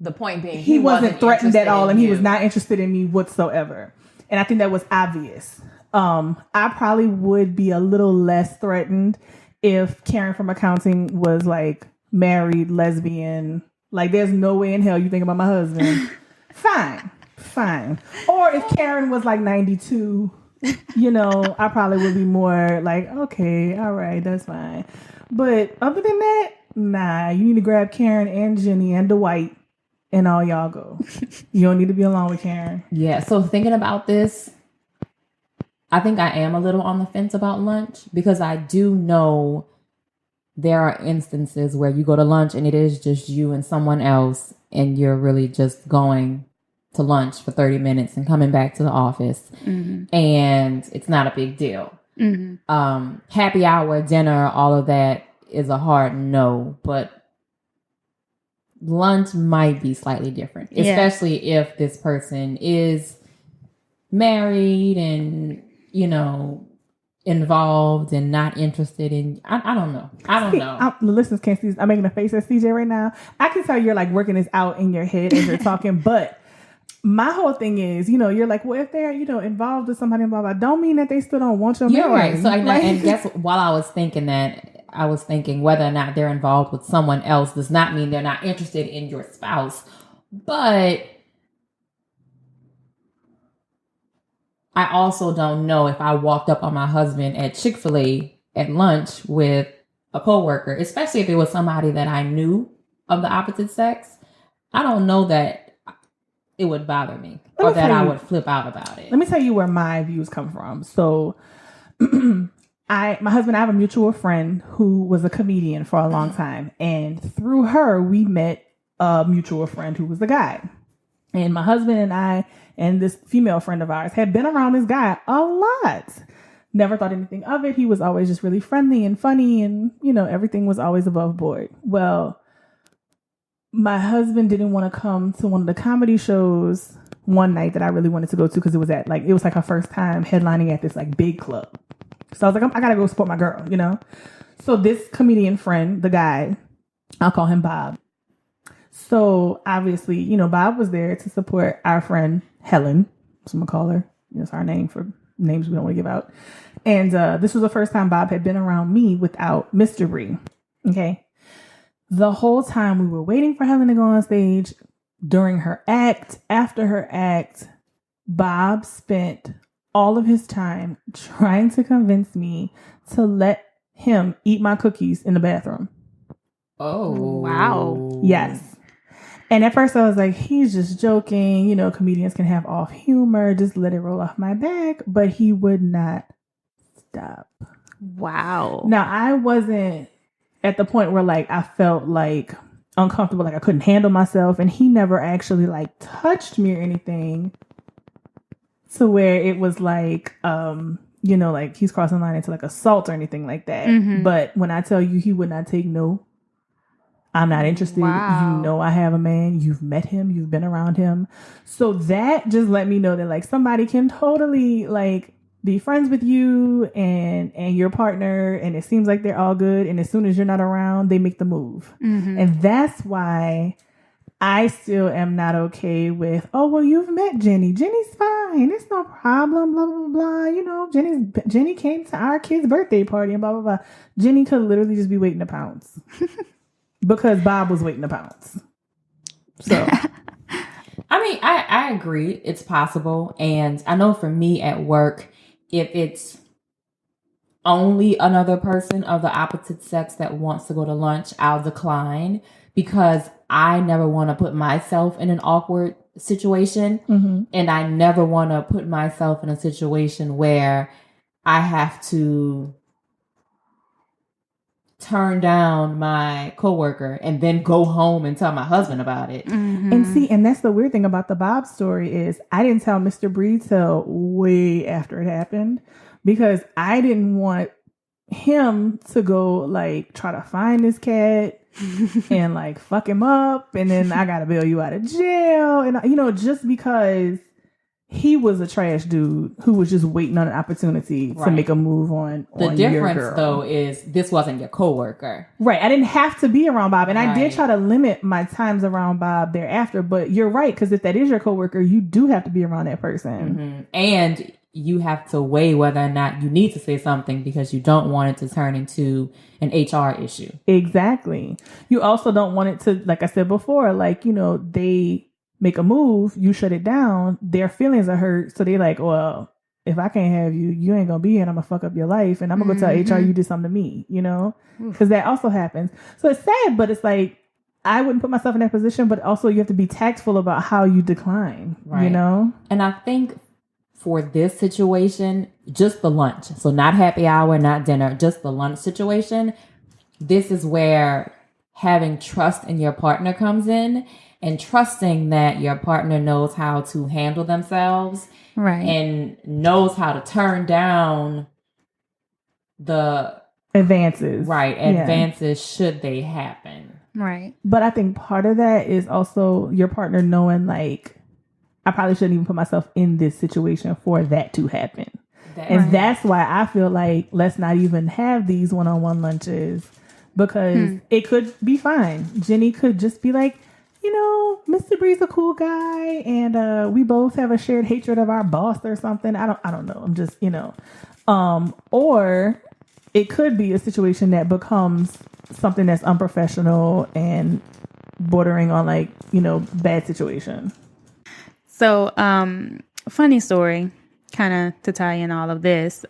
The point being, he wasn't threatened at all, and he you. was not interested in me whatsoever. And I think that was obvious. I probably would be a little less threatened if Karen from accounting was like married, lesbian. Like, there's no way in hell you think about my husband. Fine. Or if Karen was like 92, you know, I probably would be more like, okay, all right, that's fine. But other than that, nah, you need to grab Karen and Jenny and Dwight and all y'all go. You don't need to be alone with Karen. Yeah, so thinking about this, I think I am a little on the fence about lunch because I do know there are instances where you go to lunch and it is just you and someone else and you're really just going to lunch for 30 minutes and coming back to the office. Mm-hmm. And it's not a big deal. Mm-hmm. Happy hour, dinner, all of that is a hard no, but lunch might be slightly different, especially if this person is married and, you know, involved and not interested in, I don't know. The listeners can't see this. I'm making a face at CJ right now. I can tell you're like working this out in your head as you're talking, but my whole thing is, you know, you're like, well, if they're, you know, involved with somebody, blah, blah, don't mean that they still don't want your man. You're right. So and that's while I was thinking that, I was thinking whether or not they're involved with someone else does not mean they're not interested in your spouse. But I also don't know if I walked up on my husband at Chick-fil-A at lunch with a coworker, especially if it was somebody that I knew of the opposite sex. I don't know that it would bother me or that I would flip out about it. Let me tell you where my views come from. So my husband, I have a mutual friend who was a comedian for a long time. And through her, we met a mutual friend who was a guy. And my husband and I and this female friend of ours had been around this guy a lot. Never thought anything of it. He was always just really friendly and funny. And, you know, everything was always above board. Well, my husband didn't want to come to one of the comedy shows one night that I really wanted to go to because it was like her first time headlining at this like big club. So I was like, I gotta go support my girl, you know? So this comedian friend, the guy, I'll call him Bob. So obviously, you know, Bob was there to support our friend Helen. So I'm gonna call her. It's our name for names we don't want to give out. And this was the first time Bob had been around me without Mr. Bree. Okay. The whole time we were waiting for Helen to go on stage, during her act, after her act, Bob spent all of his time trying to convince me to let him eat my cookies in the bathroom. Oh, wow. Yes. And at first I was like, he's just joking. You know, comedians can have off humor. Just let it roll off my back. But he would not stop. Wow. Now, I wasn't at the point where like I felt like uncomfortable, like I couldn't handle myself. And he never actually like touched me or anything to where it was like, you know, like he's crossing the line into like assault or anything like that. Mm-hmm. But when I tell you he would not take no, I'm not interested. Wow. You know, I have a man. You've met him. You've been around him. So that just let me know that like somebody can totally like be friends with you and your partner, and it seems like they're all good. And as soon as you're not around, they make the move. Mm-hmm. And that's why I still am not okay with, oh, well, you've met Jenny. Jenny's fine. It's no problem, blah, blah, blah. You know, Jenny came to our kid's birthday party and blah, blah, blah. Jenny could literally just be waiting to pounce because Bob was waiting to pounce. So, I mean, I agree. It's possible. And I know for me at work, if it's only another person of the opposite sex that wants to go to lunch, I'll decline because I never want to put myself in an awkward situation. Mm-hmm. And I never want to put myself in a situation where I have to turn down my coworker and then go home and tell my husband about it. Mm-hmm. And see, and that's the weird thing about the Bob story is I didn't tell Mr. Bree till way after it happened because I didn't want him to go like try to find this cat and like fuck him up and then I gotta bail you out of jail and you know, just because he was a trash dude who was just waiting on an opportunity to make a move on the on your difference girl. though is this wasn't your coworker. Right. I didn't have to be around Bob, and I did try to limit my times around Bob thereafter, but you're right, because if that is your coworker, you do have to be around that person. And you have to weigh whether or not you need to say something because you don't want it to turn into an HR issue. Exactly. You also don't want it to, like I said before, like, you know, they make a move, you shut it down, their feelings are hurt. So they're like, well, if I can't have you, you ain't gonna be here and I'm gonna fuck up your life. And I'm gonna go tell HR you did something to me, you know, because that also happens. So it's sad, but it's like, I wouldn't put myself in that position, but also you have to be tactful about how you decline, you know? And I think for this situation, just the lunch. So not happy hour, not dinner, just the lunch situation. This is where having trust in your partner comes in, and trusting that your partner knows how to handle themselves, right, and knows how to turn down the advances. Right, advances should they happen. Right. But I think part of that is also your partner knowing, like, I probably shouldn't even put myself in this situation for that to happen. That's why I feel like let's not even have these one-on-one lunches, because it could be fine. Jenny could just be like, you know, Mr. Bree's a cool guy, and we both have a shared hatred of our boss or something. I don't know. I'm just, you know. Or it could be a situation that becomes something that's unprofessional and bordering on, like, you know, bad situation. So, funny story, kind of to tie in all of this.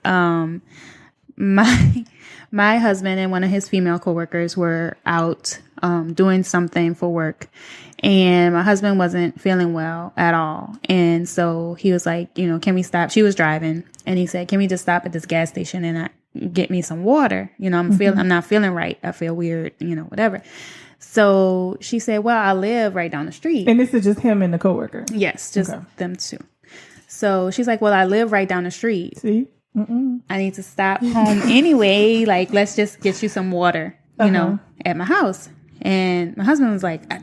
My husband and one of his female coworkers were out doing something for work, and my husband wasn't feeling well at all. And so he was like, you know, can we stop? She was driving, and he said, can we just stop at this gas station and get me some water? You know, I'm not feeling right. I feel weird, you know, whatever. So she said, well, I live right down the street. And this is just him and the coworker? Yes, just them two. So she's like, well, I live right down the street. See? I need to stop home anyway. Like, let's just get you some water, you know, at my house. And my husband was like, I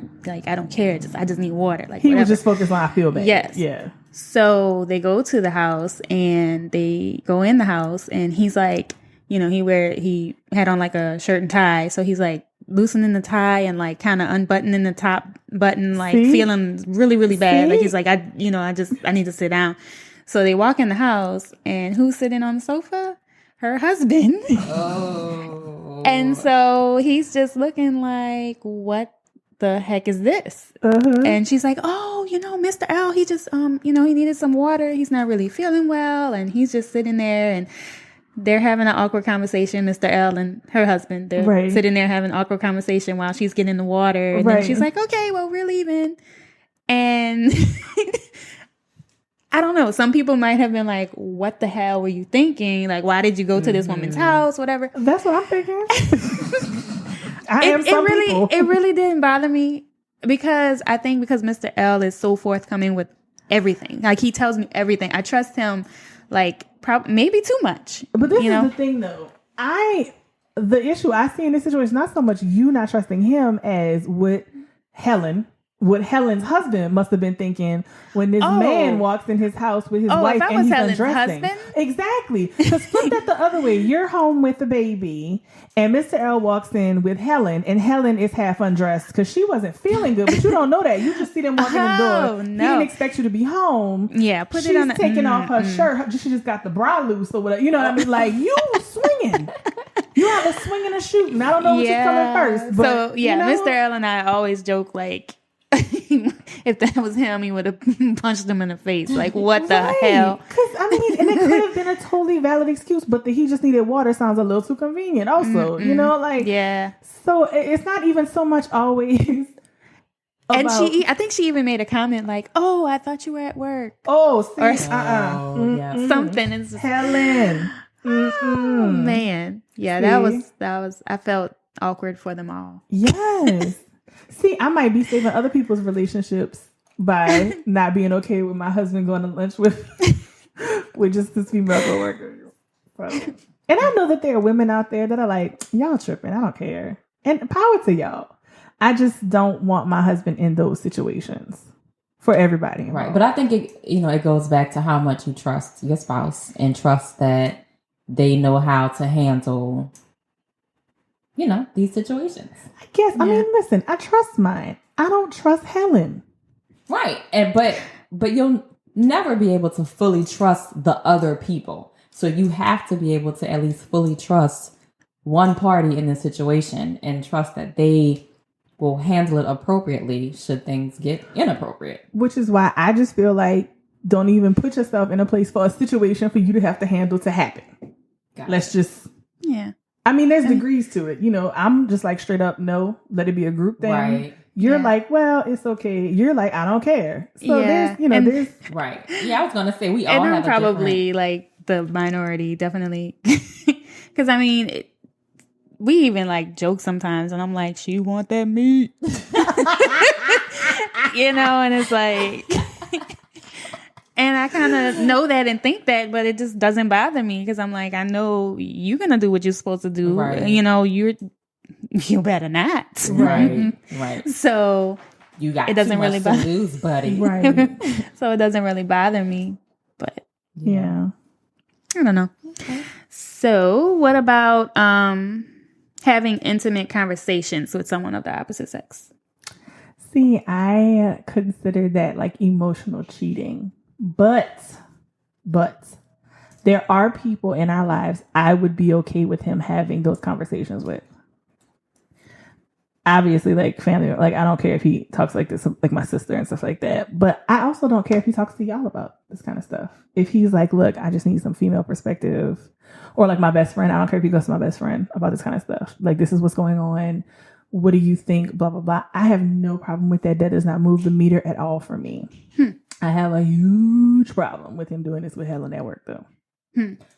don't care. I just need water. Like, he whatever. was just focused on I feel bad. Yes. Yeah. So they go to the house, and they go in the house, and he's like, you know, he had on like a shirt and tie. So he's like loosening the tie and like kind of unbuttoning the top button, like feeling really, really bad. Like he's like, I need to sit down. So they walk in the house, and who's sitting on the sofa? Her husband. Oh. And so he's just looking like, what the heck is this? And she's like, oh, you know, Mr. L, he just, you know, he needed some water. He's not really feeling well. And he's just sitting there, and they're having an awkward conversation, Mr. L and her husband. They're sitting there having an awkward conversation while she's getting the water. And then she's like, okay, well, we're leaving. And I don't know. Some people might have been like, what the hell were you thinking? Like, why did you go to this woman's house? Whatever. That's what I'm thinking. It really didn't bother me, because I think because Mr. L is so forthcoming with everything. Like, he tells me everything. I trust him, like, maybe too much. But this is the thing, though. The issue I see in this situation is not so much you not trusting him as what Helen's husband must have been thinking when this man walks in his house with his wife and he's Helen's undressing. Husband? Exactly. Because flip that the other way. You're home with the baby, and Mr. L walks in with Helen, and Helen is half undressed because she wasn't feeling good, but you don't know that. You just see them walk in the door. No. He didn't expect you to be home. Yeah, She's taking off her shirt. She just got the bra loose or whatever. You know what I mean? Like, you swinging. You have a swinging and shooting. I don't know which is coming first. But, so, yeah, you know? Mr. L and I always joke, like, if that was him, he would have punched him in the face. Like, what the hell? Because, I mean, and it could have been a totally valid excuse, but that he just needed water sounds a little too convenient also, you know? Like, yeah. So it's not even so much always about... And I think she even made a comment like, oh, I thought you were at work. Oh, see, or something. It's just, Helen. Oh, man. Yeah, see? that was, I felt awkward for them all. Yes. See, I might be saving other people's relationships by not being okay with my husband going to lunch with just his female coworkers. And I know that there are women out there that are like, y'all tripping. I don't care. And power to y'all. I just don't want my husband in those situations. for everybody involved. Right. But I think it goes back to how much you trust your spouse and trust that they know how to handle, these situations. I guess. Yeah. I mean, listen, I trust mine. I don't trust Helen. Right. But you'll never be able to fully trust the other people. So you have to be able to at least fully trust one party in the situation and trust that they will handle it appropriately should things get inappropriate. Which is why I just feel like don't even put yourself in a place for a situation for you to have to handle to happen. Let's just... Yeah. I mean, there's degrees to it. I'm just like straight up, no, let it be a group thing. Right. You're like, well, it's okay. You're like, I don't care. So there's... Right. Yeah, I was going to say, we all have probably like the minority, definitely. Because, I mean... we even like joke sometimes, and I'm like, she want that meat, and it's like, and I kind of know that and think that, but it just doesn't bother me because I'm like, I know you're gonna do what you're supposed to do. Right. You better not. Right. Right. So you got it doesn't really to lose, buddy. Right. So it doesn't really bother me, but yeah. I don't know. Okay. So what about having intimate conversations with someone of the opposite sex? See, I consider that like emotional cheating, but there are people in our lives I would be okay with him having those conversations with. Obviously, like family, like I don't care if he talks like this, like my sister and stuff like that. But I also don't care if he talks to y'all about this kind of stuff. If he's like, look, I just need some female perspective. Or like my best friend, I don't care if he goes to my best friend about this kind of stuff. Like, this is what's going on. What do you think? Blah, blah, blah. I have no problem with that. That does not move the meter at all for me. I have a huge problem with him doing this with Helen at work, though.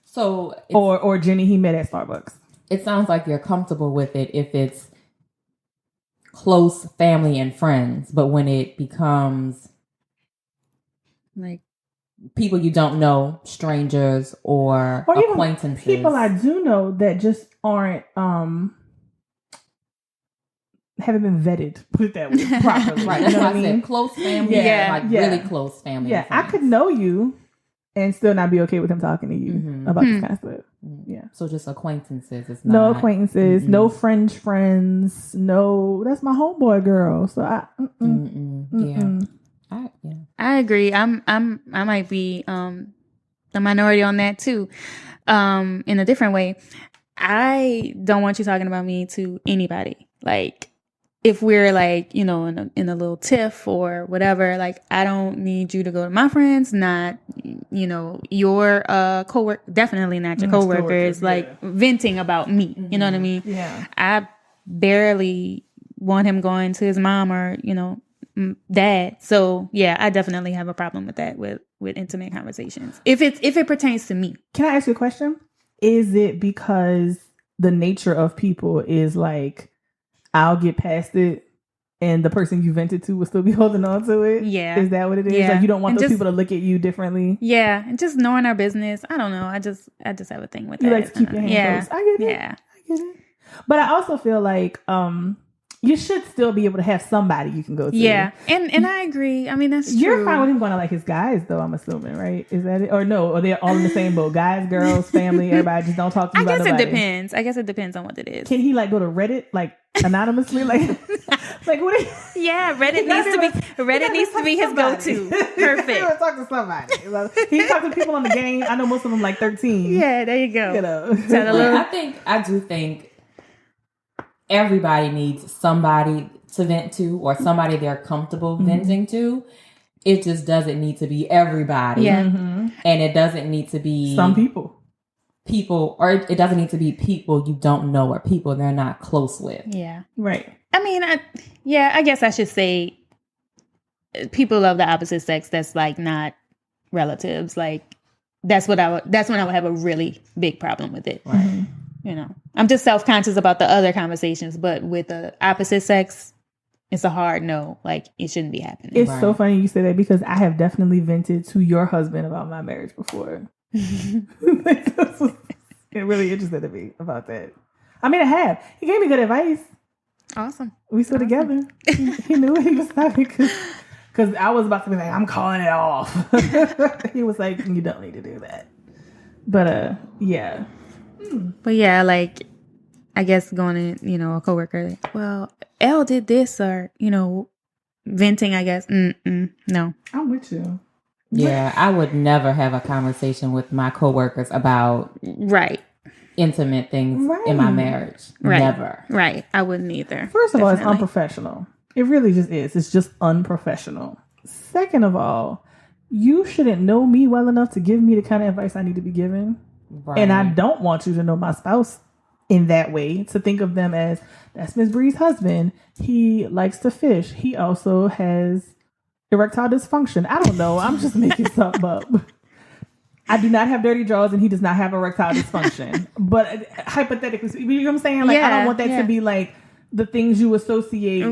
So, or Jenny he met at Starbucks. It sounds like you're comfortable with it if it's close family and friends, but when it becomes like people you don't know, strangers or acquaintances. People I do know that just aren't haven't been vetted, put it that way, properly. Right. That's why I said close family, really close family. Yeah, I could know you and still not be okay with him talking to you about this kind of stuff. Yeah. So just acquaintances. It's not... No acquaintances, no friends. No, that's my homeboy girl. So Yeah. I agree. I might be the minority on that too. In a different way. I don't want you talking about me to anybody. Like if we're like, in a little tiff or whatever, like I don't need you to go to my friends, not your coworker, definitely not your coworkers, like venting about me. You know what I mean? Yeah. I barely want him going to his mom or, dad. So yeah, I definitely have a problem with that with intimate conversations. If it pertains to me. Can I ask you a question? Is it because the nature of people is like, I'll get past it and the person you vented to will still be holding on to it? Yeah. Is that what it is? Yeah. Like you don't want those people to look at you differently? Yeah. And just knowing our business. I don't know. I just have a thing with that. You like to keep your hands close. I get it. Yeah. I get it. But I also feel like you should still be able to have somebody you can go to. Yeah. And I agree. I mean, that's true. You're fine with him going to like his guys though, I'm assuming, right? Is that it? Or no, or they're all in the same boat. Guys, girls, family, everybody just don't talk to you about nobody. I guess it depends on what it is. Can he like go to Reddit like anonymously? like what yeah, Reddit needs to be his go-to. Perfect. He will talk to somebody. He talks to people on the game. I know most of them like 13. Yeah, there you go. I do think everybody needs somebody to vent to or somebody they're comfortable venting to. It just doesn't need to be everybody. Yeah. And it doesn't need to be some people, or it doesn't need to be people you don't know or people they're not close with. Yeah. Right. I mean, I guess I should say people of the opposite sex that's like not relatives. Like that's when I would have a really big problem with it. Right. I'm just self-conscious about the other conversations, but with the opposite sex, it's a hard no. Like it shouldn't be happening. It's so funny you say that because I have definitely vented to your husband about my marriage before. It really interested me about that. I mean, I have. He gave me good advice. Awesome. We stood together. He knew what he was talking because Because I was about to be like, I'm calling it off. He was like, you don't need to do that. But yeah. But yeah, like, I guess going to, a coworker, well, Elle did this, or, venting, I guess. No. I'm with you. Yeah, I would never have a conversation with my coworkers about Right. intimate things in my marriage. Right. Never. Right. I wouldn't either. First of all, it's unprofessional. It really just is. It's just unprofessional. Second of all, you shouldn't know me well enough to give me the kind of advice I need to be given. Right. And I don't want you to know my spouse in that way, to think of them as, that's Miss Bree's husband. He likes to fish. He also has erectile dysfunction. I don't know. I'm just making something up. I do not have dirty drawers, and he does not have erectile dysfunction. But hypothetically, you know what I'm saying? Like, I don't want that to be like the things you associate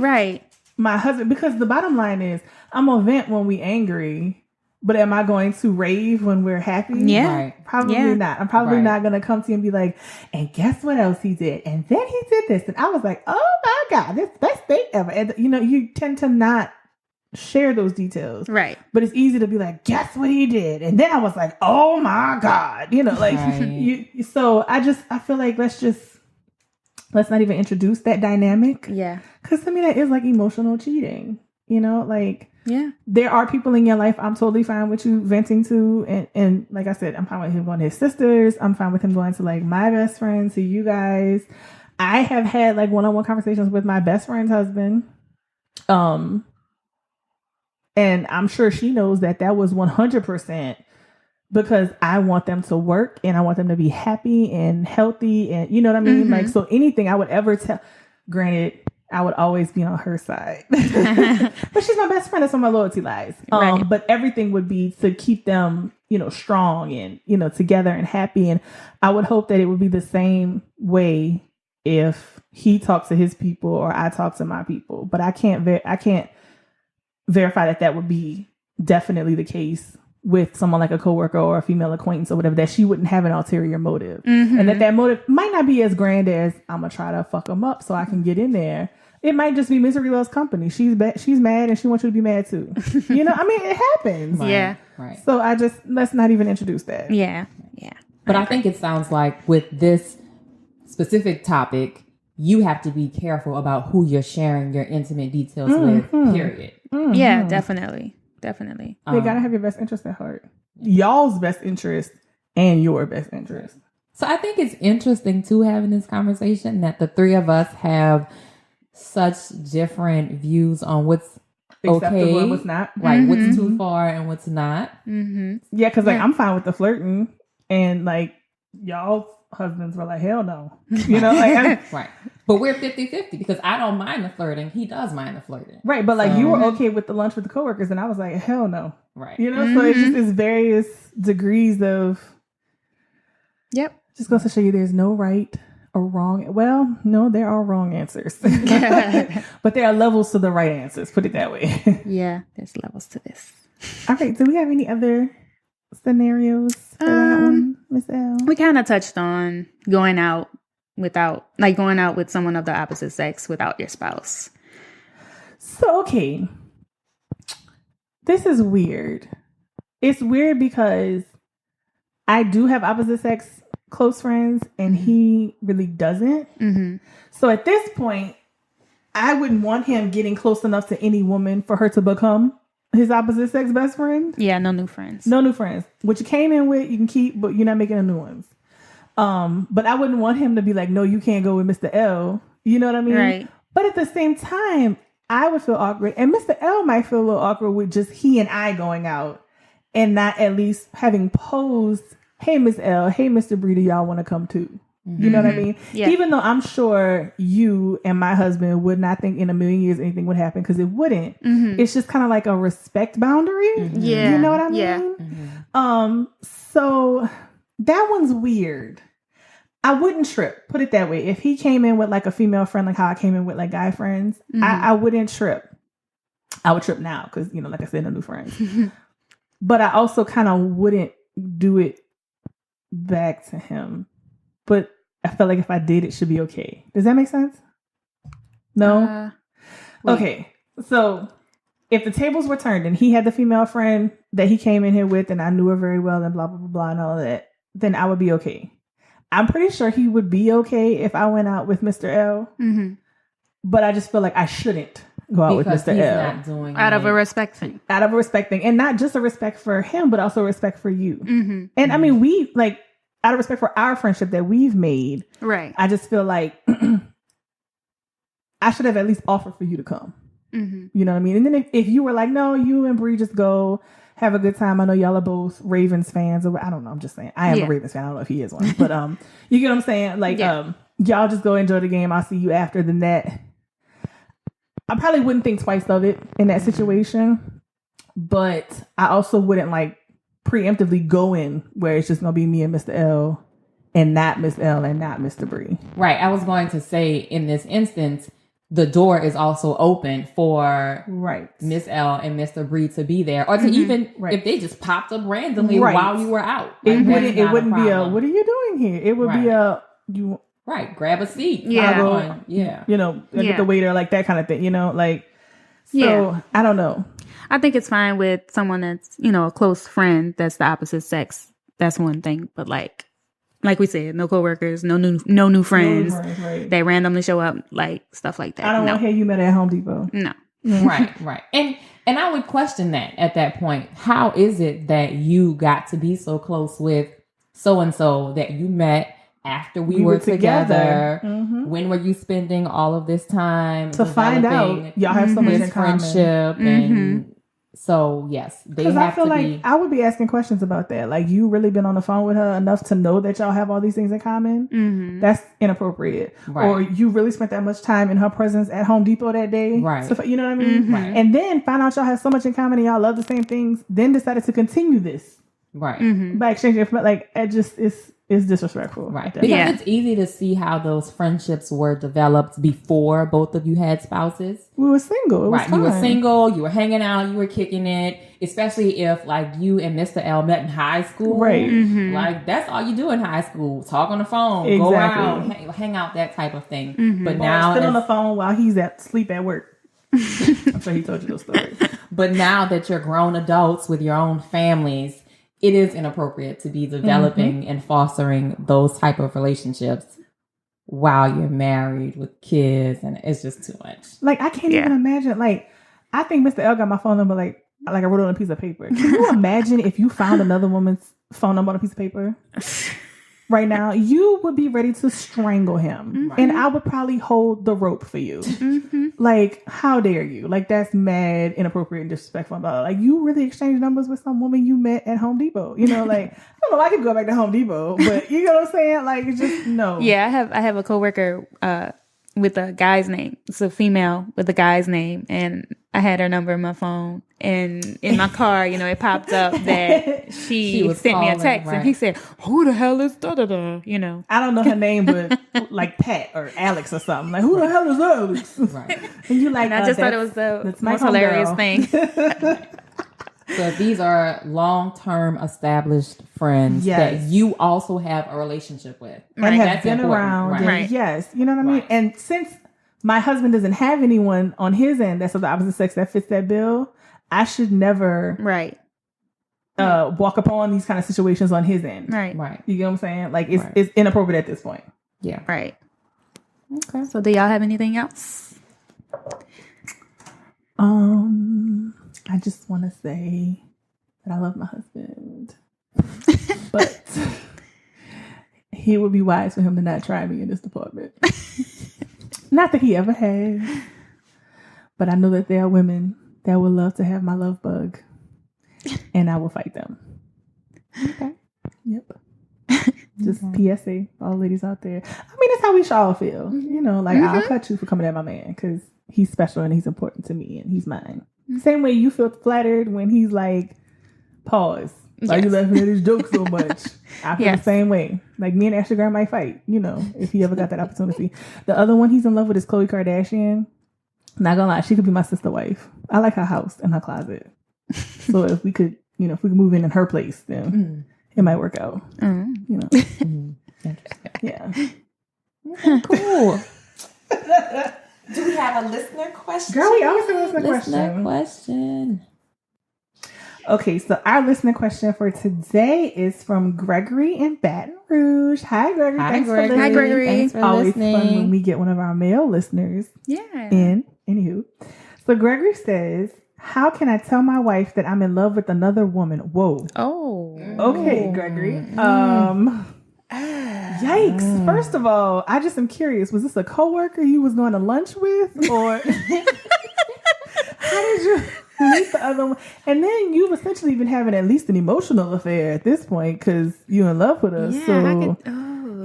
my husband. Because the bottom line is, I'm going to vent when we angry. But am I going to rave when we're happy? Yeah. Right. Probably not. I'm probably not going to come to you and be like, and guess what else he did? And then he did this. And I was like, oh my God, this best thing ever. And, you tend to not share those details. Right. But it's easy to be like, guess what he did? And then I was like, oh my God. So I feel like let's not even introduce that dynamic. Yeah. Because to me, that is like emotional cheating. Yeah. There are people in your life I'm totally fine with you venting to. And like I said, I'm fine with him going to his sisters. I'm fine with him going to like my best friends, to you guys. I have had like one-on-one conversations with my best friend's husband. And I'm sure she knows that was 100% because I want them to work and I want them to be happy and healthy. And you know what I mean? Mm-hmm. Like, so anything I would ever tell, granted, I would always be on her side. But she's my best friend. That's where my loyalty lies. Right. But everything would be to keep them, strong and, together and happy. And I would hope that it would be the same way if he talks to his people or I talk to my people. But I can't verify that would be definitely the case with someone like a coworker or a female acquaintance or whatever, that she wouldn't have an ulterior motive. Mm-hmm. And that motive might not be as grand as I'm going to try to fuck them up so I can get in there. It might just be misery loves company. She's mad and she wants you to be mad too. It happens. Right. Yeah. Right. So let's not even introduce that. Yeah. Yeah. But I think it sounds like with this specific topic, you have to be careful about who you're sharing your intimate details with, period. Mm-hmm. Yeah, definitely. Definitely. They gotta have your best interest at heart. Y'all's best interest and your best interest. So I think it's interesting too, having this conversation, that the three of us have such different views on what's acceptable and what's not. Right. Mm-hmm. What's too far and what's not. Mm-hmm. Yeah, because I'm fine with the flirting, and like y'all's husbands were like, hell no. Right. But we're 50-50 because I don't mind the flirting. He does mind the flirting. Right. But like you were okay with the lunch with the coworkers, and I was like, hell no. Right. So it's various degrees of. Yep. Just goes to show you there's no right or wrong. Well, no, there are wrong answers. But there are levels to the right answers. Put it that way. Yeah, there's levels to this. All right. Do we have any other scenarios for that one, Miss L? We kind of touched on going out with someone of the opposite sex without your spouse. So, okay. This is weird. It's weird because I do have opposite sex close friends and he really doesn't. Mm-hmm. So at this point, I wouldn't want him getting close enough to any woman for her to become his opposite sex best friend. Yeah, no new friends. No new friends. What you came in with, you can keep, but you're not making any new ones. But I wouldn't want him to be like, no, you can't go with Mr. L. You know what I mean? Right. But at the same time, I would feel awkward. And Mr. L might feel a little awkward with just he and I going out and not at least having posed, hey, Miss L, hey, Mr. Bree, do y'all want to come too? Mm-hmm. You know what I mean? Yeah. Even though I'm sure you and my husband would not think in a million years anything would happen, because it wouldn't. Mm-hmm. It's just kind of like a respect boundary. Mm-hmm. Yeah. You know what I mean? Yeah. Mm-hmm. So that one's weird. I wouldn't trip. Put it that way. If he came in with like a female friend, like how I came in with like guy friends, mm-hmm. I wouldn't trip. I would trip now because, like I said, no new friends. But I also kind of wouldn't do it back to him. But I felt like if I did, it should be okay. Does that make sense? No? Okay. So if the tables were turned and he had the female friend that he came in here with and I knew her very well and blah, blah, blah, blah and all of that, then I would be okay. I'm pretty sure he would be okay if I went out with Mr. L. Mm-hmm. But I just feel like I shouldn't go out because with Mr. he's L. Not doing out of it. a respect thing. Out of a respect thing. And not just a respect for him, but also a respect for you. Mm-hmm. And I mean, we like, out of respect for our friendship that we've made. Right. I just feel like I should have at least offered for you to come. Mm-hmm. You know what I mean? And then if you were like, no, you and Bree just go have a good time. I know y'all are both Ravens fans. Or I don't know. I'm just saying. I am a Ravens fan. I don't know if he is one. But you get what I'm saying? Like, y'all just go enjoy the game. I'll see you after. Then that, I probably wouldn't think twice of it in that situation. But I also wouldn't like preemptively go in where it's just going to be me and Mr. L and not Miss L and not Mr. Bree. Right. I was going to say in this instance, the door is also open for Miss L and Mr. Bree to be there, or to even if they just popped up randomly while you were out. Like, it wouldn't be a what are you doing here? It would be a you grab a seat. You know, get the waiter, like that kind of thing. You know, like so. I don't know. I think it's fine with someone that's, you know, a close friend that's the opposite sex. That's one thing, but like we said, no coworkers, no new friends. They randomly show up, like stuff like that. I don't want to hear you met at Home Depot. No. Right. And I would question that at that point. How is it that you got to be so close with so and so that you met after we were together? Mm-hmm. When were you spending all of this time to find out y'all have so much in common? Friendship and so yes, they have I feel to like be. I would be asking questions about that. Like, you really been on the phone with her enough to know that y'all have all these things in common? Mm-hmm. That's inappropriate. Right. Or you really spent that much time in her presence at Home Depot that day? Right. So, you know what I mean? Mm-hmm. Right. And then find out y'all have so much in common and y'all love the same things. Then decided to continue this. Right. Mm-hmm. By exchanging information. Like, it just is disrespectful. Right. Because it's easy to see how those friendships were developed before both of you had spouses. We were single. It was fine. You were single. You were hanging out. You were kicking it. Especially if like you and Mr. L met in high school. Right. Mm-hmm. Like that's all you do in high school. Talk on the phone. Go out. Hang out. That type of thing. Mm-hmm. But now sit on the phone while he's asleep at work. I'm sure he told you those stories. But now that you're grown adults with your own families, it is inappropriate to be developing and fostering those type of relationships while you're married with kids, and it's just too much. Like, I can't even imagine. Like, I think Mr. L got my phone number like I wrote it on a piece of paper. Can you imagine if you found another woman's phone number on a piece of paper right now? You would be ready to strangle him, and I would probably hold the rope for you. Like, how dare you? Like, that's mad, inappropriate, and disrespectful. Like, you really exchanged numbers with some woman you met at Home Depot. You know, like, I don't know. I could go back to Home Depot, but you know what I'm saying? Like, it's just no. Yeah, I have a coworker with a guy's name. It's a female with a guy's name, and I had her number in my phone. And in my car, you know, it popped up that she sent me a text, and he said, "Who the hell is da da da?" You know, I don't know her name, but like Pat or Alex or something. Like, who the hell is Alex? Right. And you like, and I just thought it was the most hilarious thing. So these are long-term established friends that you also have a relationship with, and have been around. And yes, you know what I mean. And since my husband doesn't have anyone on his end that's of the opposite sex that fits that bill, I should never walk upon these kind of situations on his end. Right. You get what I'm saying? Like, it's inappropriate at this point. Yeah. Right. Okay. So do y'all have anything else? I just want to say that I love my husband, but it would be wise for him to not try me in this department. Not that he ever has, but I know that there are women that would love to have my love bug, and I will fight them. Okay. Yep. Just PSA, all ladies out there. I mean, that's how we should all feel. You know, like, I'll cut you for coming at my man because he's special and he's important to me and he's mine. Same way you feel flattered when he's like, pause. Like, you laughing at his jokes so much. I feel the same way. Like, me and Ashley Graham might fight, you know, if he ever got that opportunity. The other one he's in love with is Khloe Kardashian. Not gonna lie, she could be my sister wife. I like her house and her closet. So if we could, you know, if we could move in her place, then it might work out. You know. Interesting. Yeah. Cool. Do we have got a listener question. Girl, we always have a listener question. Okay, so our listener question for today is from Gregory in Baton Rouge. Hi, Gregory. Hi, Thanks Gregory. for listening. Hi, Gregory. Thanks for Always listening. fun when we get one of our male listeners Yeah. in. Anywho, so Gregory says, how can I tell my wife that I'm in love with another woman? Whoa. Oh. Okay, Gregory. Yikes. First of all, I just am curious. Was this a coworker you was going to lunch with? Or how did you meet the other one? And then you've essentially been having at least an emotional affair at this point because you're in love with us. Yeah, So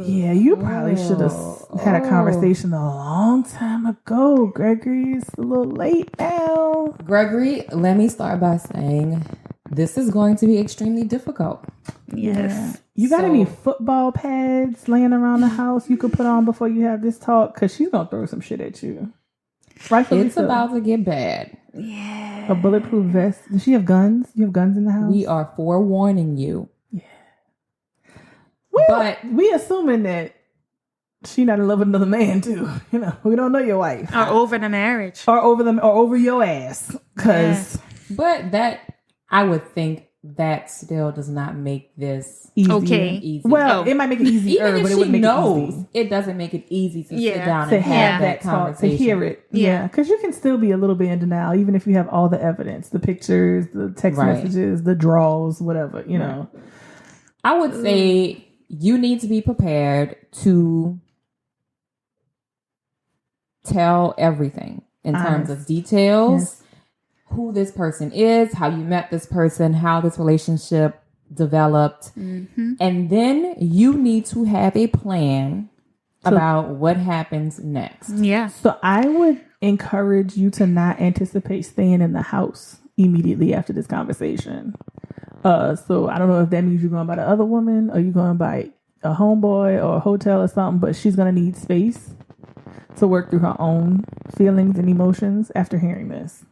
yeah, you probably should have had a conversation a long time ago, Gregory. It's a little late now. Gregory, let me start by saying this is going to be extremely difficult. Yes. Yeah. You got any football pads laying around the house you could put on before you have this talk? Because she's going to throw some shit at you. Rightfully It's so. about to get bad. Yeah. A bulletproof vest. Does she have guns? You have guns in the house? We are forewarning you. But we assuming that she not in love with another man too. You know, we don't know your wife. Or over the marriage. Or over your ass. Because But that, I would think that still does not make this easier. Okay. easy. Well, it might make it easier, even if but it she wouldn't make knows, it easy. it doesn't make it easy to sit Yeah. down To and have that talk, conversation. to hear it. Yeah. Because you can still be a little bit in denial, even if you have all the evidence, the pictures, the text Right. messages, the draws, whatever, you know. I would say you need to be prepared to tell everything in terms of details, Yes. who this person is, how you met this person, how this relationship developed. Mm-hmm. And then you need to have a plan about what happens next. Yeah. So I would encourage you to not anticipate staying in the house immediately after this conversation. So I don't know if that means you're going by the other woman or you're going by a homeboy or a hotel or something, but she's going to need space to work through her own feelings and emotions after hearing this.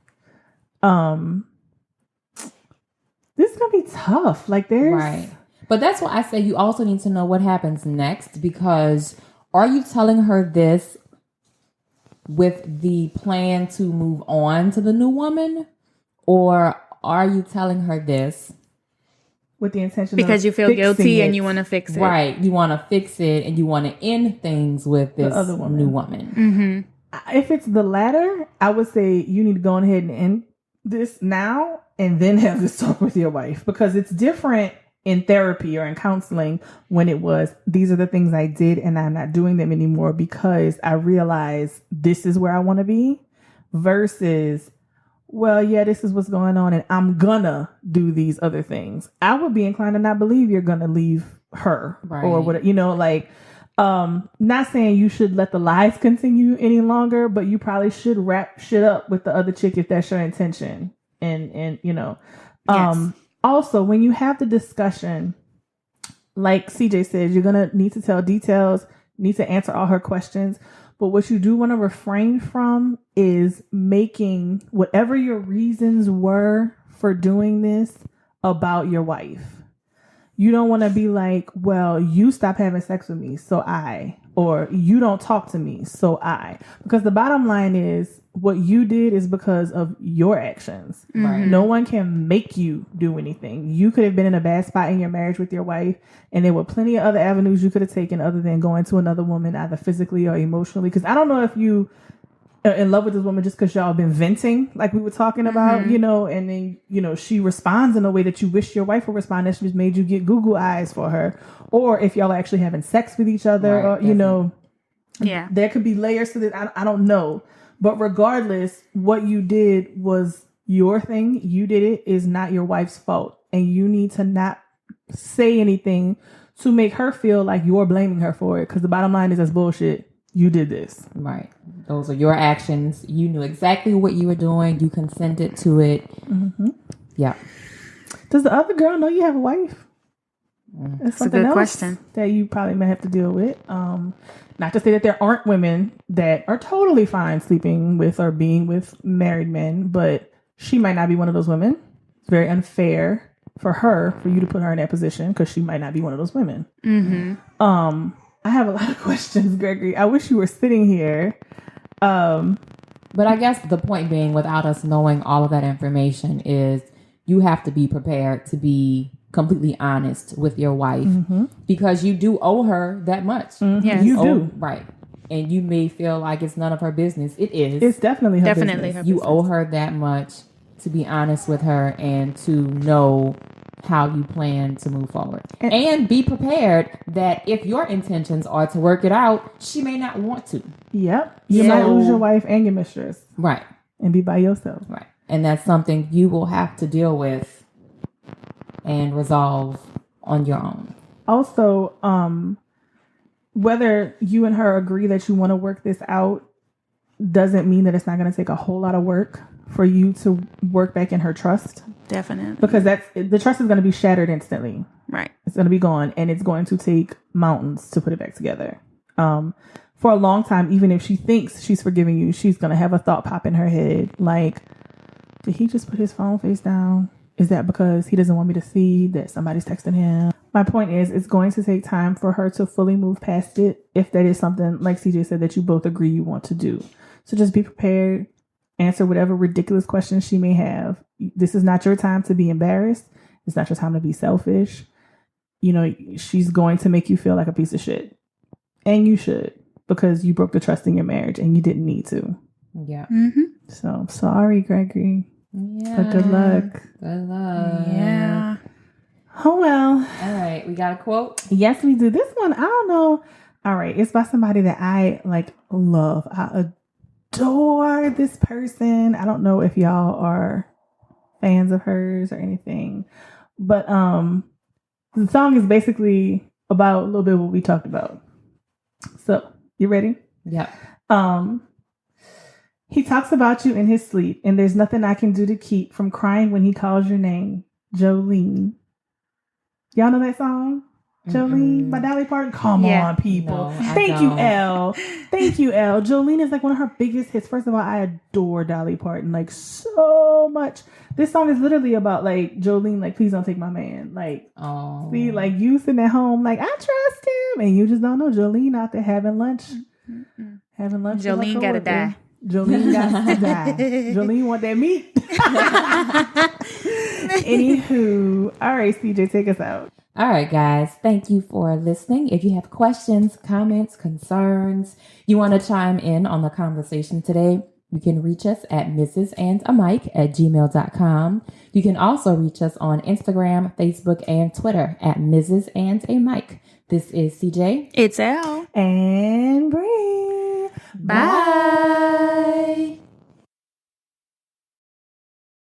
This is going to be tough. Like there's... Right. But that's why I say you also need to know what happens next, because are you telling her this with the plan to move on to the new woman? Or are you telling her this with the intention Because of you feel fixing guilty it. and you want to fix it. right? You want to fix it and you want to end things with this other woman. new woman. Mm-hmm. If it's the latter, I would say you need to go ahead and end this now and then have this talk with your wife, because it's different in therapy or in counseling when it was, these are the things I did and I'm not doing them anymore because I realize this is where I want to be, versus, well, yeah, this is what's going on and I'm gonna do these other things. I would be inclined to not believe you're gonna leave her or what, you know, like, not saying you should let the lies continue any longer, but you probably should wrap shit up with the other chick if that's your intention. And you know, Yes. also when you have the discussion, like CJ said, you're gonna need to tell details, need to answer all her questions. But what you do want to refrain from is making whatever your reasons were for doing this about your wife. You don't want to be like, well, you stop having sex with me, so or you don't talk to me, so because the bottom line is what you did is because of your actions. Right. No one can make you do anything. You could have been in a bad spot in your marriage with your wife, and there were plenty of other avenues you could have taken other than going to another woman, either physically or emotionally. Because I don't know if you are in love with this woman just because y'all been venting, like we were talking about, you know, and then, you know, she responds in a way that you wish your wife would respond, that she just made you get Google eyes for her. Or if y'all are actually having sex with each other, Right, or, you know, Yeah. there could be layers to this. I don't know. But regardless, what you did was your thing. You did it. Is not your wife's fault. And you need to not say anything to make her feel like you're blaming her for it. Because the bottom line is that's bullshit. You did this. Right. Those are your actions. You knew exactly what you were doing. You consented to it. Mm-hmm. Yeah. Does the other girl know you have a wife? That's a good question that you probably may have to deal with. Not to say that there aren't women that are totally fine sleeping with or being with married men, but she might not be one of those women. It's very unfair for you to put her in that position because she might not be one of those women. Mm-hmm. I have a lot of questions, Gregory. I wish you were sitting here. But I guess the point being, without us knowing all of that information, is you have to be prepared to be completely honest with your wife because you do owe her that much. Yes. You do. Right. And you may feel like it's none of her business. It is. It's definitely her Definitely business. her You business. owe her that much to be honest with her and to know how you plan to move forward. And be prepared that if your intentions are to work it out, she may not want to. Yep. You might lose your wife and your mistress. Right. And be by yourself. Right. And that's something you will have to deal with and resolve on your own. Also, whether you and her agree that you want to work this out doesn't mean that it's not going to take a whole lot of work for you to work back in her trust. Definitely. Because the trust is going to be shattered instantly. Right. It's going to be gone, and it's going to take mountains to put it back together. For a long time, even if she thinks she's forgiving you, she's going to have a thought pop in her head like, did he just put his phone face down? Is that because he doesn't want me to see that somebody's texting him? My point is, it's going to take time for her to fully move past it if that is something, like CJ said, that you both agree you want to do. So just be prepared. Answer whatever ridiculous questions she may have. This is not your time to be embarrassed. It's not your time to be selfish. You know, she's going to make you feel like a piece of shit. And you should, because you broke the trust in your marriage and you didn't need to. Yeah. So sorry, Gregory. Yeah. But good luck. Good luck. Yeah. Oh, well. All right. We got a quote? Yes, we do. This one, I don't know. All right. It's by somebody that I love. I adore this person. I don't know if y'all are fans of hers or anything, but the song is basically about a little bit what we talked about. So, you ready? Yep. He talks about you in his sleep, and there's nothing I can do to keep from crying when he calls your name, Jolene. Y'all know that song? Jolene by Dolly Parton. Come on, people. No, Thank you, Elle. Thank you, Elle. Jolene is like one of her biggest hits. First of all, I adore Dolly Parton like so much. This song is literally about like Jolene, like, please don't take my man. Like, see, like you sitting at home, like, I trust him, and you just don't know Jolene out there having lunch. Having lunch. Jolene gotta die. Jolene got to die. Jolene want that meat. Anywho, all right, CJ, take us out. All right, guys. Thank you for listening. If you have questions, comments, concerns, you want to chime in on the conversation today, you can reach us at mrsandamike@gmail.com. You can also reach us on Instagram, Facebook, and Twitter at mrsandamike. This is CJ. It's L. And Bree. Bye.